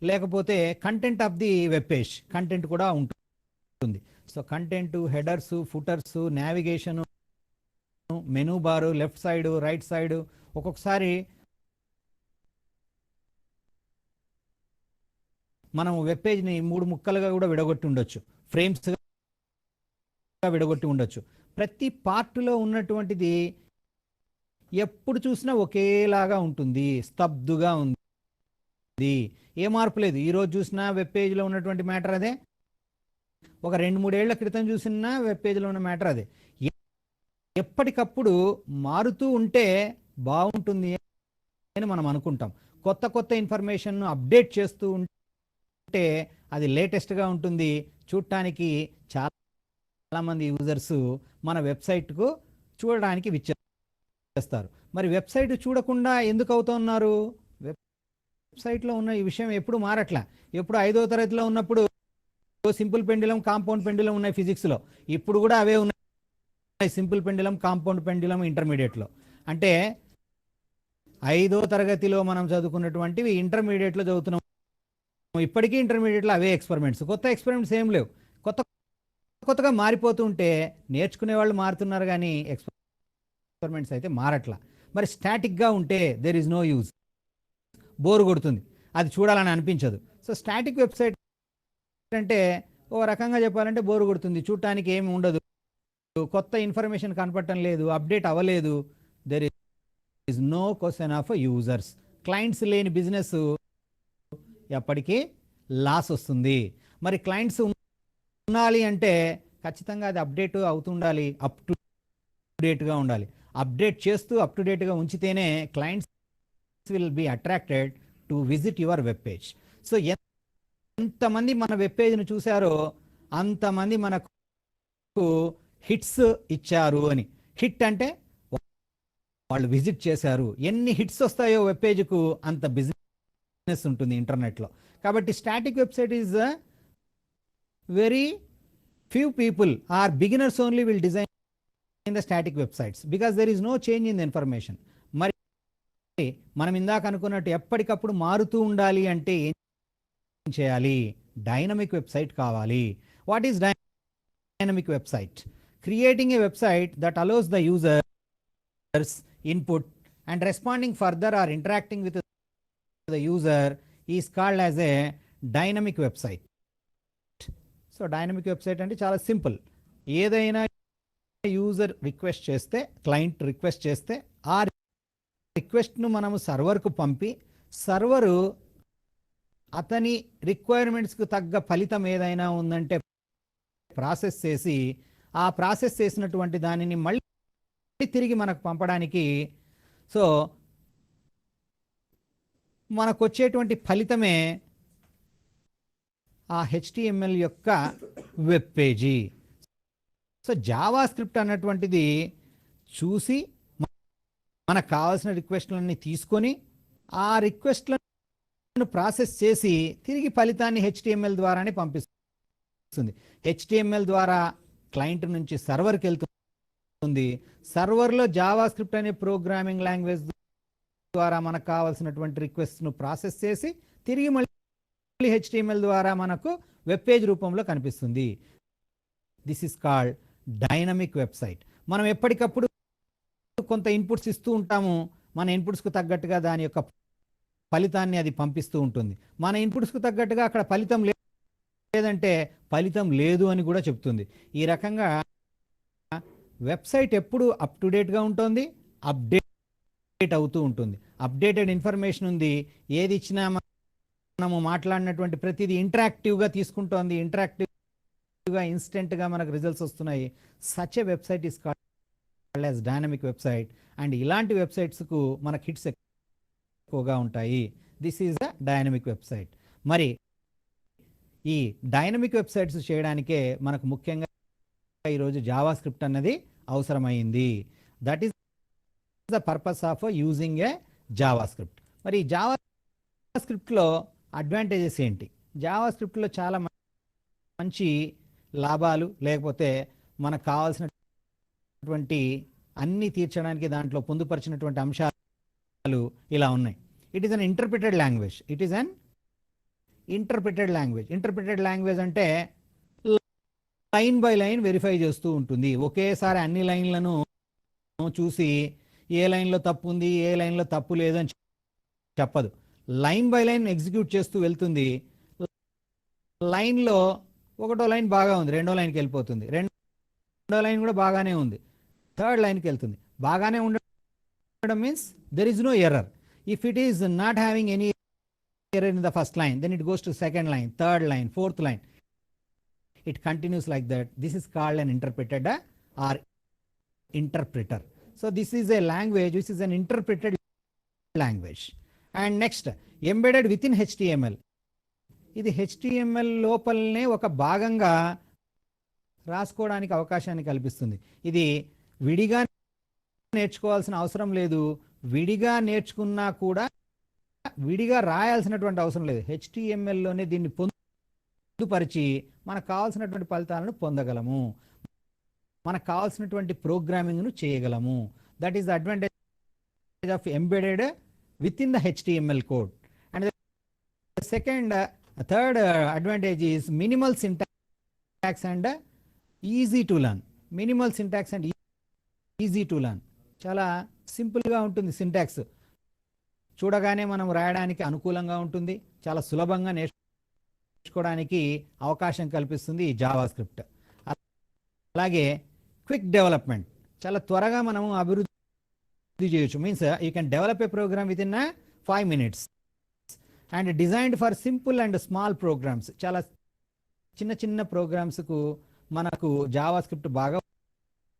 లేకపోతే content of the web page content కూడా ఉంటుంది. సో content, headers, footers, navigation, menu bar, left side, right side, ఒక్కొక్కసారి మనం వెబ్ పేజ్ని 3 ముక్కలుగా కూడా విడగొట్టి ఉండొచ్చు, ఫ్రేమ్స్గా విడగొట్టి ఉండొచ్చు. ప్రతి పార్ట్లో ఉన్నటువంటిది ఎప్పుడు చూసినా ఒకేలాగా ఉంటుంది, స్తబ్దుగా ఉంది. ఏ మార్పు లేదు. ఈరోజు చూసినా వెబ్ పేజ్లో ఉన్నటువంటి మ్యాటర్ అదే, ఒక 2-3 ఏళ్ల క్రితం చూసిన వెబ్ పేజ్లో ఉన్న మ్యాటర్ అదే. ఎప్పటికప్పుడు మారుతూ ఉంటే బాగుంటుంది అని మనం అనుకుంటాం. కొత్త కొత్త ఇన్ఫర్మేషన్ అప్డేట్ చేస్తూ ఉంటే అది లేటెస్ట్గా ఉంటుంది. చూడటానికి చాలామంది యూజర్స్ మన వెబ్సైట్కు చూడడానికి విచ్చేస్తారు. మరి వెబ్సైట్ చూడకుండా ఎందుకు అవుతున్నారు? వెబ్సైట్లో ఉన్న ఈ విషయం ఎప్పుడు మారట్లా. ఎప్పుడు 5వ తరగతిలో ఉన్నప్పుడు సింపుల్ పెండులం, కాంపౌండ్ పెండులం ఉన్నాయి ఫిజిక్స్లో, ఇప్పుడు కూడా అవే ఉన్నాయి. సింపుల్ పెండులం, కాంపౌండ్ పెండులం ఇంటర్మీడియట్లో. అంటే 5వ తరగతిలో మనం చదువుకున్నటువంటివి ఇంటర్మీడియట్లో చదువుతున్నాం. ఇప్పటికీ ఇంటర్మీడియట్లో అవే ఎక్స్పెరిమెంట్స్, కొత్త ఎక్స్పెరిమెంట్స్ ఏం లేవు. కొత్తగా మారిపోతూ ఉంటే నేర్చుకునే వాళ్ళు మారుతున్నారు కానీ ఎక్స్పెరిమెంట్స్ అయితే మారట్లా. మరి స్టాటిక్గా ఉంటే there is no use, bore కొడుతుంది, అది చూడాలని అనిపించదు. సో స్టాటిక్ వెబ్సైట్ అంటే ఓ రకంగా చెప్పాలంటే బోర్ కొడుతుంది, చూడటానికి ఏమి ఉండదు, కొత్త ఇన్ఫర్మేషన్ కనపడటం లేదు, అప్డేట్ అవ్వలేదు. There is no question of users. Clients లేని బిజినెస్ ఎప్పటికీ లాస్ వస్తుంది. మరి క్లయింట్స్ ఉండాలి అంటే ఖచ్చితంగా అది అప్డేట్ అవుతుండాలి, అప్ టు డేట్గా ఉండాలి. అప్డేట్ చేస్తూ అప్ టు డేట్గా ఉంచితేనే clients will be attracted to visit your web page. So ఎంతమంది మన వెబ్ పేజ్ను చూశారో అంతమంది మనకు హిట్స్ ఇచ్చారు అని. హిట్ అంటే వాళ్ళు విజిట్ చేశారు. ఎన్ని హిట్స్ వస్తాయో వెబ్ పేజ్కు అంత బిజినెస్ ఉంటుంది ఇంటర్నెట్లో. కాబట్టి static website is very few people are beginners only will design the static websites because there is no change in the information. మరి మనం ఇందాక అనుకున్నట్టు ఎప్పటికప్పుడు మారుతూ ఉండాలి అంటే ఏం చేయాలి? డైనమిక్ వెబ్సైట్ కావాలి. What is dynamic website? Creating a website that allows the users input and responding further or interacting with the user is called as a dynamic website. So dynamic website అంటే చాలా సింపుల్. ఏదైనా యూజర్ రిక్వెస్ట్ చేస్తే, క్లయింట్ రిక్వెస్ట్ చేస్తే ఆ రిక్వెస్ట్ను మనము సర్వర్కు పంపి సర్వరు అతని రిక్వైర్మెంట్స్కు తగ్గ ఫలితం ఏదైనా ఉందంటే ప్రాసెస్ చేసి ఆ ప్రాసెస్ చేసినటువంటి దానిని మళ్ళీ తిరిగి మనకు పంపడానికి, సో మనకు వచ్చేటువంటి ఫలితమే ఆ HTML యొక్క web page. So Java script అన్నటువంటిది చూసి మనకు కావాల్సిన రిక్వెస్ట్లన్నీ తీసుకొని ఆ రిక్వెస్ట్లను ప్రాసెస్ చేసి తిరిగి ఫలితాన్ని HTML ద్వారానే పంపిస్తుంది. HTML ద్వారా క్లయింట్ నుంచి సర్వర్కి వెళ్తుంది. సర్వర్లో జావా స్క్రిప్ట్ అనే ప్రోగ్రామింగ్ లాంగ్వేజ్ ద్వారా మనకు కావాల్సినటువంటి రిక్వెస్ట్ను ప్రాసెస్ చేసి తిరిగి మళ్ళీ HTML ద్వారా మనకు వెబ్ పేజ్ రూపంలో కనిపిస్తుంది. This is called dynamic website. మనం ఎప్పటికప్పుడు కొంత ఇన్పుట్స్ ఇస్తూ ఉంటాము. మన ఇన్పుట్స్కు తగ్గట్టుగా దాని యొక్క ఫలితాన్ని అది పంపిస్తూ ఉంటుంది. మన ఇన్పుట్స్కు తగ్గట్టుగా అక్కడ ఫలితం లేదంటే ఫలితం లేదు అని కూడా చెప్తుంది. ఈ రకంగా వెబ్సైట్ ఎప్పుడు అప్ టు డేట్గా ఉంటుంది, అప్డేట్ అవుతూ ఉంటుంది. అప్డేటెడ్ ఇన్ఫర్మేషన్ ఉంది. ఏది ఇచ్చినా మనము మాట్లాడినటువంటి ప్రతిదీ ఇంటరాక్టివ్గా తీసుకుంటోంది. ఇంటరాక్టివ్గా ఇన్స్టెంట్గా మనకు రిజల్ట్స్ వస్తున్నాయి. Such a website is called as dynamic website. And ఇలాంటి వెబ్సైట్స్కు మనకు హిట్స్ ఎక్కువగా ఉంటాయి. This is the dynamic website. మరి ఈ డైనమిక్ వెబ్సైట్స్ చేయడానికే మనకు ముఖ్యంగా ఈరోజు జావా స్క్రిప్ట్ అన్నది అవసరమైంది. That is the purpose of using a Java script. మరి జావా స్క్రిప్ట్లో అడ్వాంటేజెస్ ఏంటి? జావా స్క్రిప్ట్లో చాలా మంచి లాభాలు, లేకపోతే మనకు కావాల్సినటువంటి అన్ని తీర్చడానికి దాంట్లో పొందుపరిచినటువంటి అంశాలు ఇలా ఉన్నాయి. It is an interpreted language. It is an interpreted language. Interpreted language అంటే లైన్ బై లైన్ వెరిఫై చేస్తూ ఉంటుంది. ఒకేసారి అన్ని లైన్లను చూసి ఏ లైన్లో తప్పు ఉంది, ఏ లైన్లో తప్పు లేదు అని చెప్పదు. లైన్ బై లైన్ ఎగ్జిక్యూట్ చేస్తూ వెళ్తుంది. లైన్లో ఒకటో లైన్ బాగా ఉంది, రెండో లైన్కి వెళ్ళిపోతుంది. రెండో లైన్ కూడా బాగానే ఉంది, థర్డ్ లైన్కి వెళ్తుంది. బాగానే ఉండడం means there is no error. If it is not having any error in the first line, then it goes to second line, third line, fourth line. It continues like that. This is called an interpreted or interpreter. So this is a language which is an interpreted language. And next, embedded within HTML. ఇది HTML లోపలనే ఒక భాగంగా రాసుకోవడానికి అవకాశాన్ని కల్పిస్తుంది. ఇది విడిగా నేర్చుకోవాల్సిన అవసరం లేదు, విడిగా నేర్చుకున్నా కూడా విడిగా రాయాల్సినటువంటి అవసరం లేదు. HTMLలోనే దీన్ని పొందుపరిచి మనకు కావాల్సినటువంటి ఫలితాలను పొందగలము, మనకు కావాల్సినటువంటి ప్రోగ్రామింగ్ను చేయగలము. That is the advantage of embedded with in the HTML code. And the second third advantage is minimal syntax and easy to learn. Minimal syntax and easy to learn, చాలా సింపుల్గా ఉంటుంది. సింటాక్స్ చూడగానే మనం రాయడానికి అనుకూలంగా ఉంటుంది, చాలా సులభంగా నేర్చుకోవడానికి అవకాశం కల్పిస్తుంది ఈ జావా స్క్రిప్ట్. అలాగే క్విక్ డెవలప్మెంట్, చాలా త్వరగా మనము అభివృద్ధి చేయొచ్చు. Means you can develop a program within 5 minutes. And designed for simple and small programs, చాలా చిన్న చిన్న ప్రోగ్రామ్స్కు మనకు జావా స్క్రిప్ట్ బాగా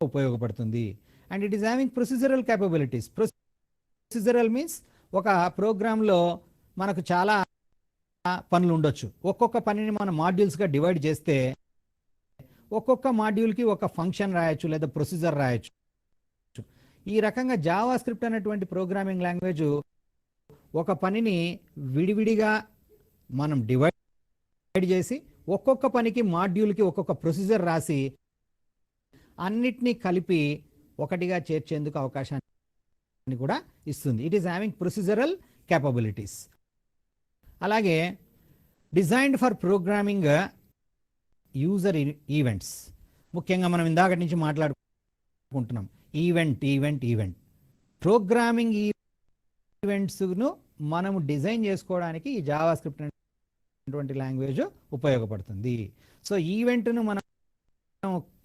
ఉపయోగపడుతుంది. And it is having procedural capabilities. Procedural means ఒక ప్రోగ్రాంలో మనకు చాలా పనులు ఉండొచ్చు. ఒక్కొక్క పనిని మనం మాడ్యూల్స్గా డివైడ్ చేస్తే ఒక్కొక్క మాడ్యూల్కి ఒక ఫంక్షన్ రాయొచ్చు లేదా ప్రొసీజర్ రాయొచ్చు. ఈ రకంగా జావా స్క్రిప్ట్ అనేటువంటి ప్రోగ్రామింగ్ లాంగ్వేజ్ ఒక పనిని విడివిడిగా మనం డివైడ్ చేసి ఒక్కొక్క పనికి మాడ్యూల్కి ఒక్కొక్క ప్రొసీజర్ రాసి అన్నిటినీ కలిపి ఒకటిగా చేర్చేందుకు అవకాశాన్ని కూడా ఇస్తుంది. It is having procedural capabilities. అలాగే designed for programming user events. ముఖ్యంగా మనం ఇందాకటి నుంచి మాట్లాడుకుంటున్నాం ఈవెంట్ ప్రోగ్రామింగ్ ఈవెంట్స్ను మనము డిజైన్ చేసుకోవడానికి ఈ జావా స్క్రిప్ట్ అనేటువంటి లాంగ్వేజ్ ఉపయోగపడుతుంది. సో ఈవెంట్ను మనం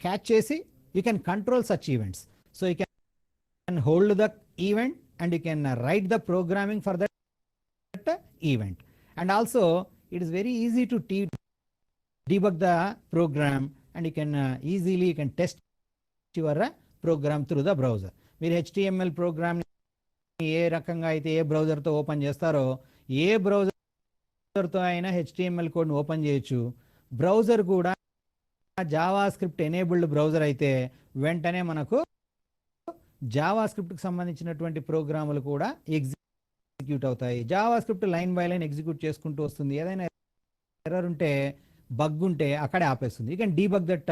క్యాచ్ చేసి you can control such events. So you can hold the event and you can write the programming for that event. And also it is very easy to debug the program and you can test your program through the browser. మీరు HTML ప్రోగ్రామ్ ఏ రకంగా అయితే ఏ బ్రౌజర్తో ఓపెన్ చేస్తారో ఏ బ్రౌజర్తో అయినా HTML కోడ్ని ఓపెన్ చేయొచ్చు. బ్రౌజర్ కూడా జావా స్క్రిప్ట్ ఎనేబుల్డ్ బ్రౌజర్ అయితే వెంటనే మనకు జావా స్క్రిప్ట్కి సంబంధించినటువంటి ప్రోగ్రాములు కూడా ఎగ్జిక్యూట్ అవుతాయి. JavaScript line by line execute చేసుకుంటూ వస్తుంది. ఏదైనా ఎర్రర్ ఉంటే బగ్ ఉంటే అక్కడే ఆపేస్తుంది. You can debug that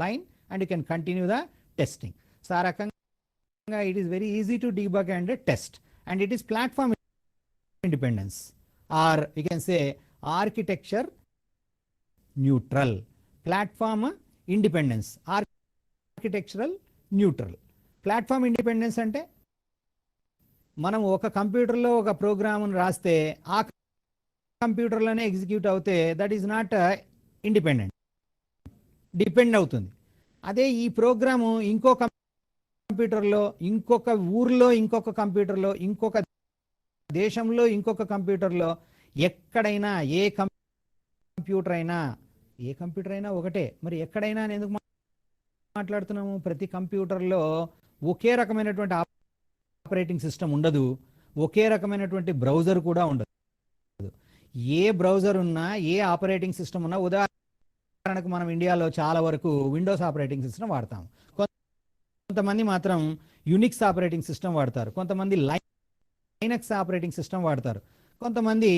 line and you can continue the testing. So ఆ రకంగా it is very easy to debug and test. And it is platform independence or you can say architecture neutral. Platform independence, architectural neutral. Platform independence అంటే మనం ఒక కంప్యూటర్లో ఒక ప్రోగ్రామ్ను రాస్తే ఆ కంప్యూటర్లోనే ఎగ్జిక్యూట్ అవుతే that is not independent, depend అవుతుంది. అదే ఈ ప్రోగ్రాము ఇంకో కంప్యూటర్లో, ఇంకొక ఊర్లో, ఇంకొక కంప్యూటర్లో, ఇంకొక దేశంలో, ఇంకొక కంప్యూటర్లో, ఎక్కడైనా ఏ కంప్యూటర్ అయినా ఒకటే. మరి ఎక్కడైనా ఎందుకు మాట్లాడుతున్నాము? ప్రతి కంప్యూటర్లో ఒకే రకమైనటువంటి ఆపరేటింగ్ సిస్టమ్ ఉండదు, ఒకే రకమైనటువంటి బ్రౌజర్ కూడా ఉండదు. ఏ బ్రౌజర్ ఉన్నా, ఏ ఆపరేటింగ్ సిస్టమ్ ఉన్నా, ఉదాహరణకు మనం ఇండియాలో చాలా వరకు విండోస్ ఆపరేటింగ్ సిస్టమ్ వాడతాం. కొంతమంది మాత్రం యునిక్స్ ఆపరేటింగ్ సిస్టమ్ వాడతారు, కొంతమంది లైనక్స్ ఆపరేటింగ్ సిస్టమ్ వాడతారు, కొంతమంది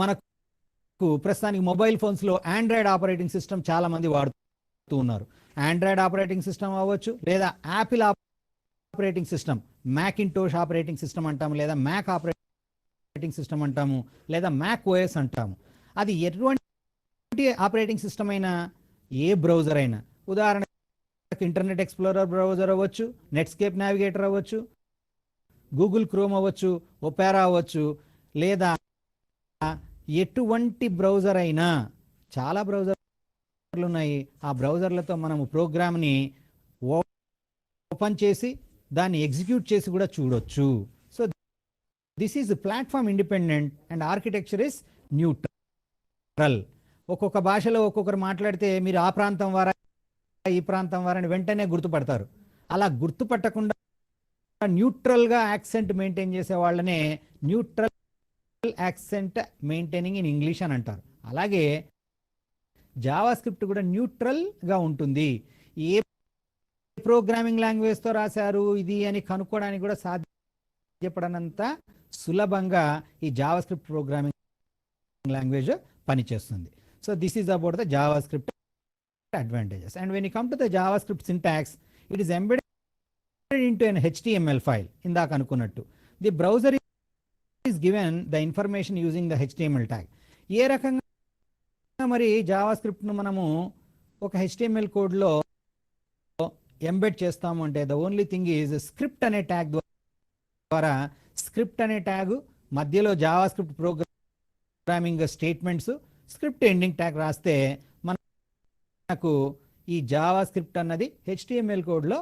మనకు ప్రస్తుతానికి మొబైల్ ఫోన్స్లో ఆండ్రాయిడ్ ఆపరేటింగ్ సిస్టమ్ చాలా మంది వాడుతూ ఉన్నారు. ఆండ్రాయిడ్ ఆపరేటింగ్ సిస్టమ్ అవ్వచ్చు, లేదా Apple operating system, Macintosh operating system అంటాము, లేదా మ్యాక్ ఆపరేటింగ్ సిస్టమ్ అంటాము, లేదా మ్యాక్ ఓఎస్ అంటాము. అది ఎటువంటి ఆపరేటింగ్ సిస్టమ్ అయినా, ఏ బ్రౌజర్ అయినా, ఉదాహరణకు ఇంటర్నెట్ ఎక్స్ప్లోరర్ బ్రౌజర్ అవ్వచ్చు, నెట్స్కేప్ నావిగేటర్ అవ్వచ్చు, గూగుల్ క్రోమ్ అవ్వచ్చు, ఒపెరా అవ్వచ్చు, లేదా ఎటువంటి బ్రౌజర్ అయినా, చాలా బ్రౌజర్లు ఉన్నాయి. ఆ బ్రౌజర్లతో మనము ప్రోగ్రామ్ని ఓపెన్ చేసి దాన్ని ఎగ్జిక్యూట్ చేసి కూడా చూడొచ్చు. So this is platform independent and architecture is neutral. ఒక్కొక్క భాషలో ఒక్కొక్కరు మాట్లాడితే మీరు ఆ ప్రాంతం వారా ఈ ప్రాంతం వారని వెంటనే గుర్తుపడతారు. అలా గుర్తుపట్టకుండా న్యూట్రల్గా యాక్సెంట్ మెయింటైన్ చేసే వాళ్ళనే neutral accent maintaining in English అని అంటారు. అలాగే జావా స్క్రిప్ట్ కూడా న్యూట్రల్గా ఉంటుంది. ఏ ప్రోగ్రామింగ్ లాంగ్వేజ్తో రాశారు ఇది అని కనుక్కోవడానికి కూడా సాధ్యపడనంత సులభంగా ఈ జావా స్క్రిప్ట్ ప్రోగ్రామింగ్ లాంగ్వేజ్ పనిచేస్తుంది. So this is about the Java script advantages. And when you come to the JavaScript syntax, it is embedded into an HTML file. ఇందాక అనుకున్నట్టు the browser is given the information using the HTML tag. ఏ రకంగా మరి జావాస్క్రిప్ట్ ను మనము ఒక HTML కోడ్ లో ఎంబెడ్ చేస్తాము అంటే the only thing is script అనే ట్యాగ్ ద్వారా స్క్రిప్ట్ అనే ట్యాగ్ మధ్యలో JavaScript programming statements script ending tag రాస్తే మనకు ఈ జావా స్క్రిప్ట్ అన్నది HTML కోడ్లో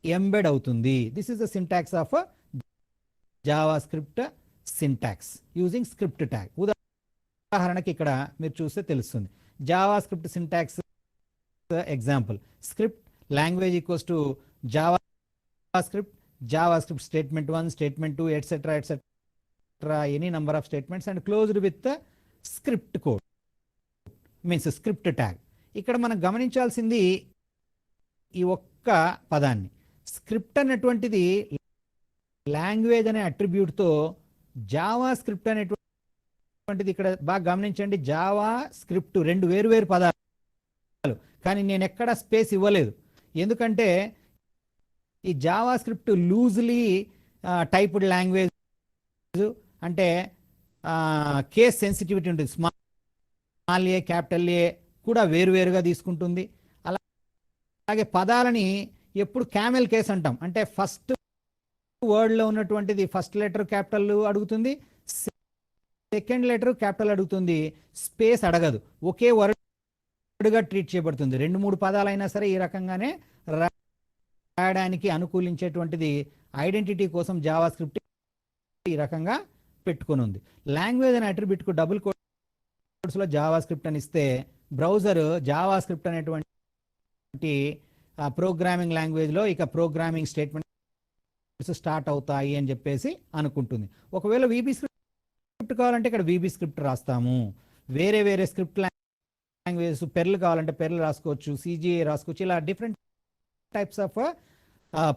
ఎంబెడ్ అవుతుంది. This is the syntax of Java script syntax using script tag. ఉదాహరణకి ఇక్కడ మీరు చూస్తే తెలుస్తుంది. Java script syntax example script language equals to Java script statement 1 statement 2 etcetera any number of statements and closed with script code means script tag. ఇక్కడ మనం గమనించాల్సింది ఈ ఒక్క పదాన్ని. స్క్రిప్ట్ అన్నటువంటిది లాంగ్వేజ్ అనే అట్రిబ్యూట్తో జావా స్క్రిప్ట్ అనేటువంటిది ఇక్కడ బాగా గమనించండి. జావా స్క్రిప్ట్ రెండు వేరు పదాలు, కానీ నేను ఎక్కడ స్పేస్ ఇవ్వలేదు. ఎందుకంటే ఈ Java script loosely typed language అంటే కేస్ సెన్సిటివిటీ ఉంటుంది. స్మాల్ ఏ క్యాపిటల్ ఏ కూడా వేరువేరుగా తీసుకుంటుంది. అలాగే పదాలని ఎప్పుడు క్యామెల్ కేస్ అంటాం. అంటే ఫస్ట్ వర్డ్లో ఉన్నటువంటిది ఫస్ట్ లెటర్ క్యాపిటల్ అడుగుతుంది, సెకండ్ లెటర్ క్యాపిటల్ అడుగుతుంది, స్పేస్ అడగదు. ఒకే వర్డ్గా ట్రీట్ చేయబడుతుంది. 2-3 పదాలైనా సరే ఈ రకంగానే రాయడానికి అనుకూలించేటువంటిది ఐడెంటిటీ కోసం జావా స్క్రిప్ట్ ఈ రకంగా పెట్టుకొని ఉంది. లాంగ్వేజ్ అనే అట్రిబ్యూట్కు డబుల్ కోట్స్లో జావా స్క్రిప్ట్ అని ఇస్తే బ్రౌజర్ జావా స్క్రిప్ట్ అనేటువంటి ప్రోగ్రామింగ్ లాంగ్వేజ్లో ఇక ప్రోగ్రామింగ్ స్టేట్మెంట్స్ స్టార్ట్ అవుతాయి అని చెప్పేసి అనుకుంటుంది. ఒకవేళ వీబీ స్క్రిప్ట్ కావాలంటే ఇక్కడ వీబీ స్క్రిప్ట్ రాస్తాము. వేరే స్క్రిప్ట్ లాంగ్వేజెస్ పెర్ల్ కావాలంటే పెర్ల్ రాసుకోవచ్చు, సిజిఏ రాసుకోవచ్చు. ఇలా డిఫరెంట్ టైప్స్ ఆఫ్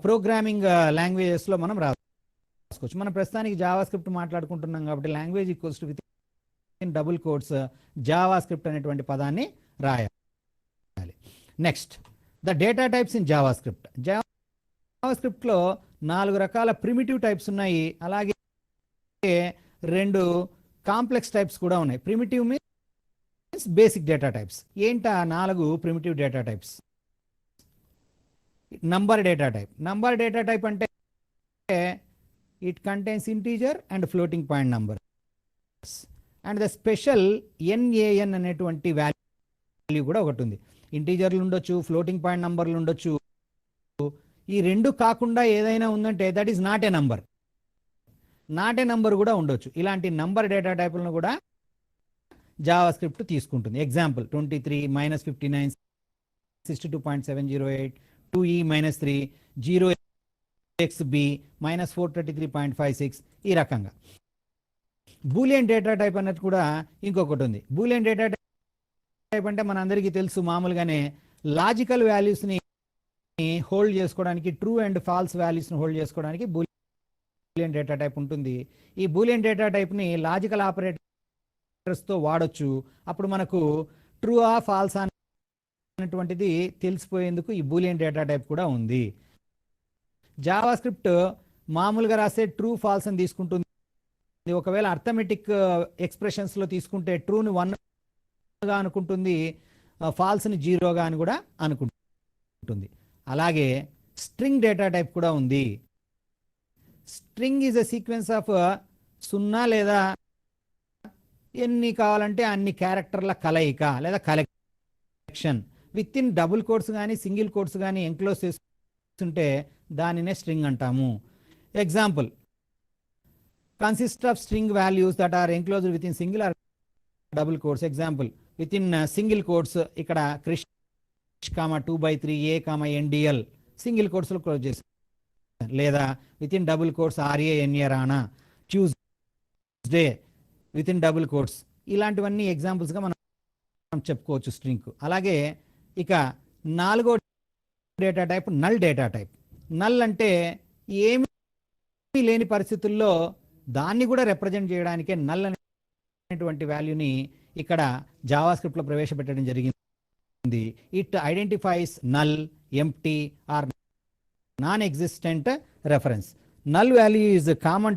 ప్రోగ్రామింగ్ లాంగ్వేజెస్లో మనం రాసుకోవచ్చు. మనం ప్రస్తుతానికి జావా స్క్రిప్ట్ మాట్లాడుకుంటున్నాం కాబట్టి language equals to with in double quotes JavaScript అనేటువంటి పదాన్ని రాయాలి. Next the data types in JavaScript. జావా స్క్రిప్ట్లో 4 రకాల ప్రిమిటివ్ టైప్స్ ఉన్నాయి. అలాగే 2 కాంప్లెక్స్ టైప్స్ కూడా ఉన్నాయి. Primitive means basic data types. ఏంటా 4 primitive data types? Number data type. Number data type అంటే it contains integer and floating point numbers and the special NaN అనేటువంటి వాల్యూ కూడా ఒకటి ఉంది. ఇంటీజర్లు ఉండొచ్చు, ఫ్లోటింగ్ పాయింట్ నంబర్లు ఉండొచ్చు. ఈ 2 కాకుండా ఏదైనా ఉందంటే that is not a number. Not a number కూడా ఉండొచ్చు. ఇలాంటి నంబర్ డేటా టైపులను కూడా జావా స్క్రిప్ట్ తీసుకుంటుంది. ఎగ్జాంపుల్ 23 -59 62.708 2e -3 0xb -433.56 ఈ రకంగా. బూలియన్ డేటా టైప్ అన్నది కూడా ఇంకొకటి ఉంది. బూలియన్ డేటా టైప్ అంటే మనందరికీ తెలుసు, మామూలుగానే లాజికల్ వాల్యూస్ని హోల్డ్ చేసుకోవడానికి, ట్రూ అండ్ ఫాల్స్ వాల్యూస్ని హోల్డ్ చేసుకోవడానికి బూలియన్ డేటా టైప్ ఉంటుంది. ఈ బూలియన్ డేటా టైప్ని లాజికల్ ఆపరేటర్స్తో వాడొచ్చు. అప్పుడు మనకు ట్రూ ఆ ఫాల్స్ అనేటువంటిది తెలిసిపోయేందుకు ఈ బూలియన్ డేటా టైప్ కూడా ఉంది. జావా స్క్రిప్ట్ మామూలుగా రాసే ట్రూ ఫాల్స్ అని తీసుకుంటుంది. ఒకవేళ అర్థమెటిక్ ఎక్స్ప్రెషన్స్లో తీసుకుంటే ట్రూని 1గా అనుకుంటుంది, ఫాల్స్ని 0గా అని కూడా అనుకుంటుంది. అలాగే స్ట్రింగ్ డేటా టైప్ కూడా ఉంది. String is a sequence of 0 లేదా ఎన్ని కావాలంటే అన్ని క్యారెక్టర్ల కలయిక లేదా collection. With in double quotes కానీ సింగిల్ కోట్స్ కానీ ఎంక్లోజ్ చేస్తుంటే దానినే స్ట్రింగ్ అంటాము. Example consist of string values that are enclosed within single or double quotes. Example, within single quotes ఇక్కడ krish, 2/3 a, ndl single quotes లో క్లోజ్ చేస్తాం, లేదా within double quotes RANA Rana, Tuesday within double quotes, ఇలాంటివన్నీ ఎగ్జాంపుల్స్గా మనం చెప్పుకోవచ్చు స్ట్రింగ్. అలాగే ఇక నాలుగో data type null data type. Null అంటే ఏమీ లేని పరిస్థితుల్లో దాన్ని కూడా రిప్రజెంట్ చేయడానికే నల్ అనేటువంటి వాల్యూని ఇక్కడ జావాస్క్రిప్ట్లో ప్రవేశపెట్టడం జరిగింది. It identifies null, empty or non existent reference. Null value is common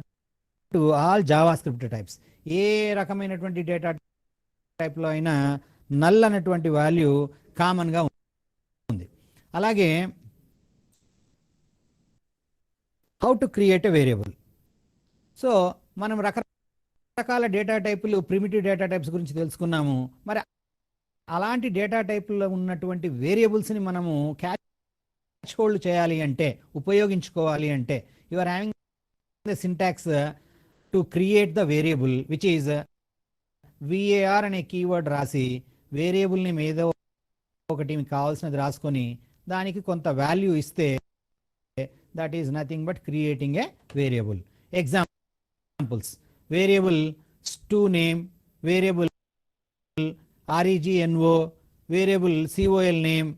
to all JavaScript types. ఏ రకమైనటువంటి డేటా టైప్లో అయినా నల్ అనేటువంటి వాల్యూ కామన్గా ఉంది. అలాగే how to create a variable. So మనం రకరకాల డేటా టైపులు, ప్రిమిటివ్ డేటా టైప్స్ గురించి తెలుసుకున్నాము. మరి అలాంటి డేటా టైపుల్లో ఉన్నటువంటి వేరియబుల్స్ని మనము క్యాచ్ హోల్డ్ చేయాలి అంటే, ఉపయోగించుకోవాలి అంటే, you are having the syntax to create the variable which is VAR అనే కీవర్డ్ రాసి వేరియబుల్ని ఏదో ఒకటి మీకు కావాల్సినది రాసుకొని దానికి కొంత వాల్యూ ఇస్తే that is nothing but creating a variable. Examples: variable to name, variable REGNO, variable COL name.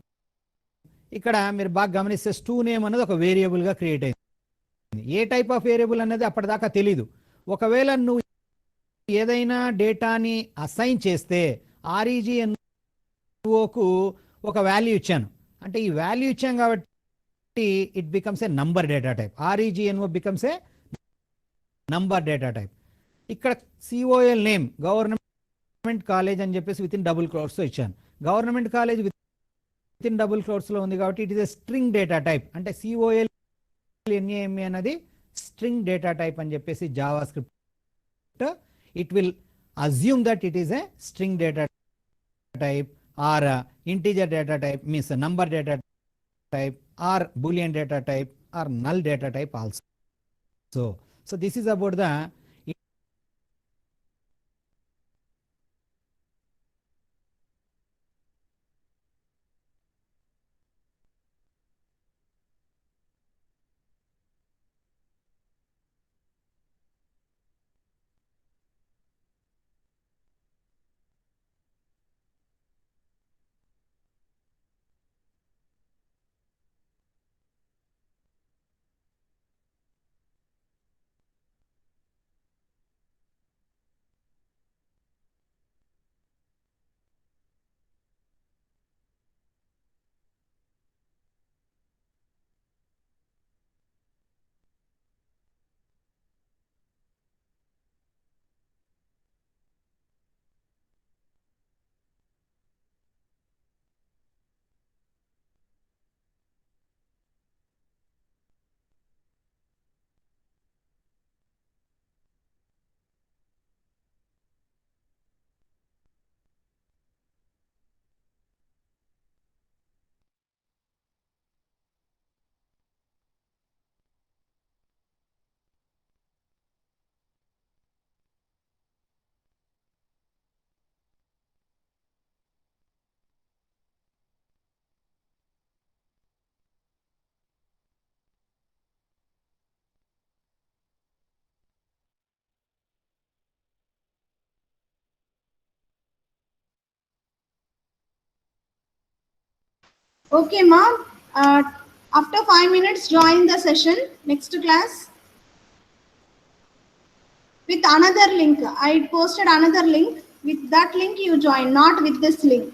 ఇక్కడ మీరు బాగా గమనిస్తే స్టూ నేమ్ అనేది ఒక వేరియబుల్గా క్రియేట్ అయింది. ఏ టైప్ ఆఫ్ వేరియబుల్ అనేది అప్పటిదాకా తెలీదు. ఒకవేళ నువ్వు ఏదైనా డేటాని అసైన్ చేస్తే REGNOకు ఒక వాల్యూ ఇచ్చాను అంటే, ఈ వాల్యూ ఇచ్చాం కాబట్టి it becomes a number data type. REGNO becomes a number data type. ఇక్కడ COL నేమ్ గవర్నమెంట్ కాలేజ్ అని చెప్పేసి విత్ ఇన్ డబుల్ క్లోట్స్తో ఇచ్చాను. Government college with in double క్లోట్స్లో ఉంది కాబట్టి it is a string data type. అంటే COL NAME అనేది స్ట్రింగ్ డేటా టైప్ అని చెప్పేసి JavaScript it will assume that it is a string data type or integer data type, means a number data type, or boolean data type, or null data type also. So this is about the Okay, ma. After 5 minutes, join the session. Next class with another link. I posted another link. With that link, you join, not with this link.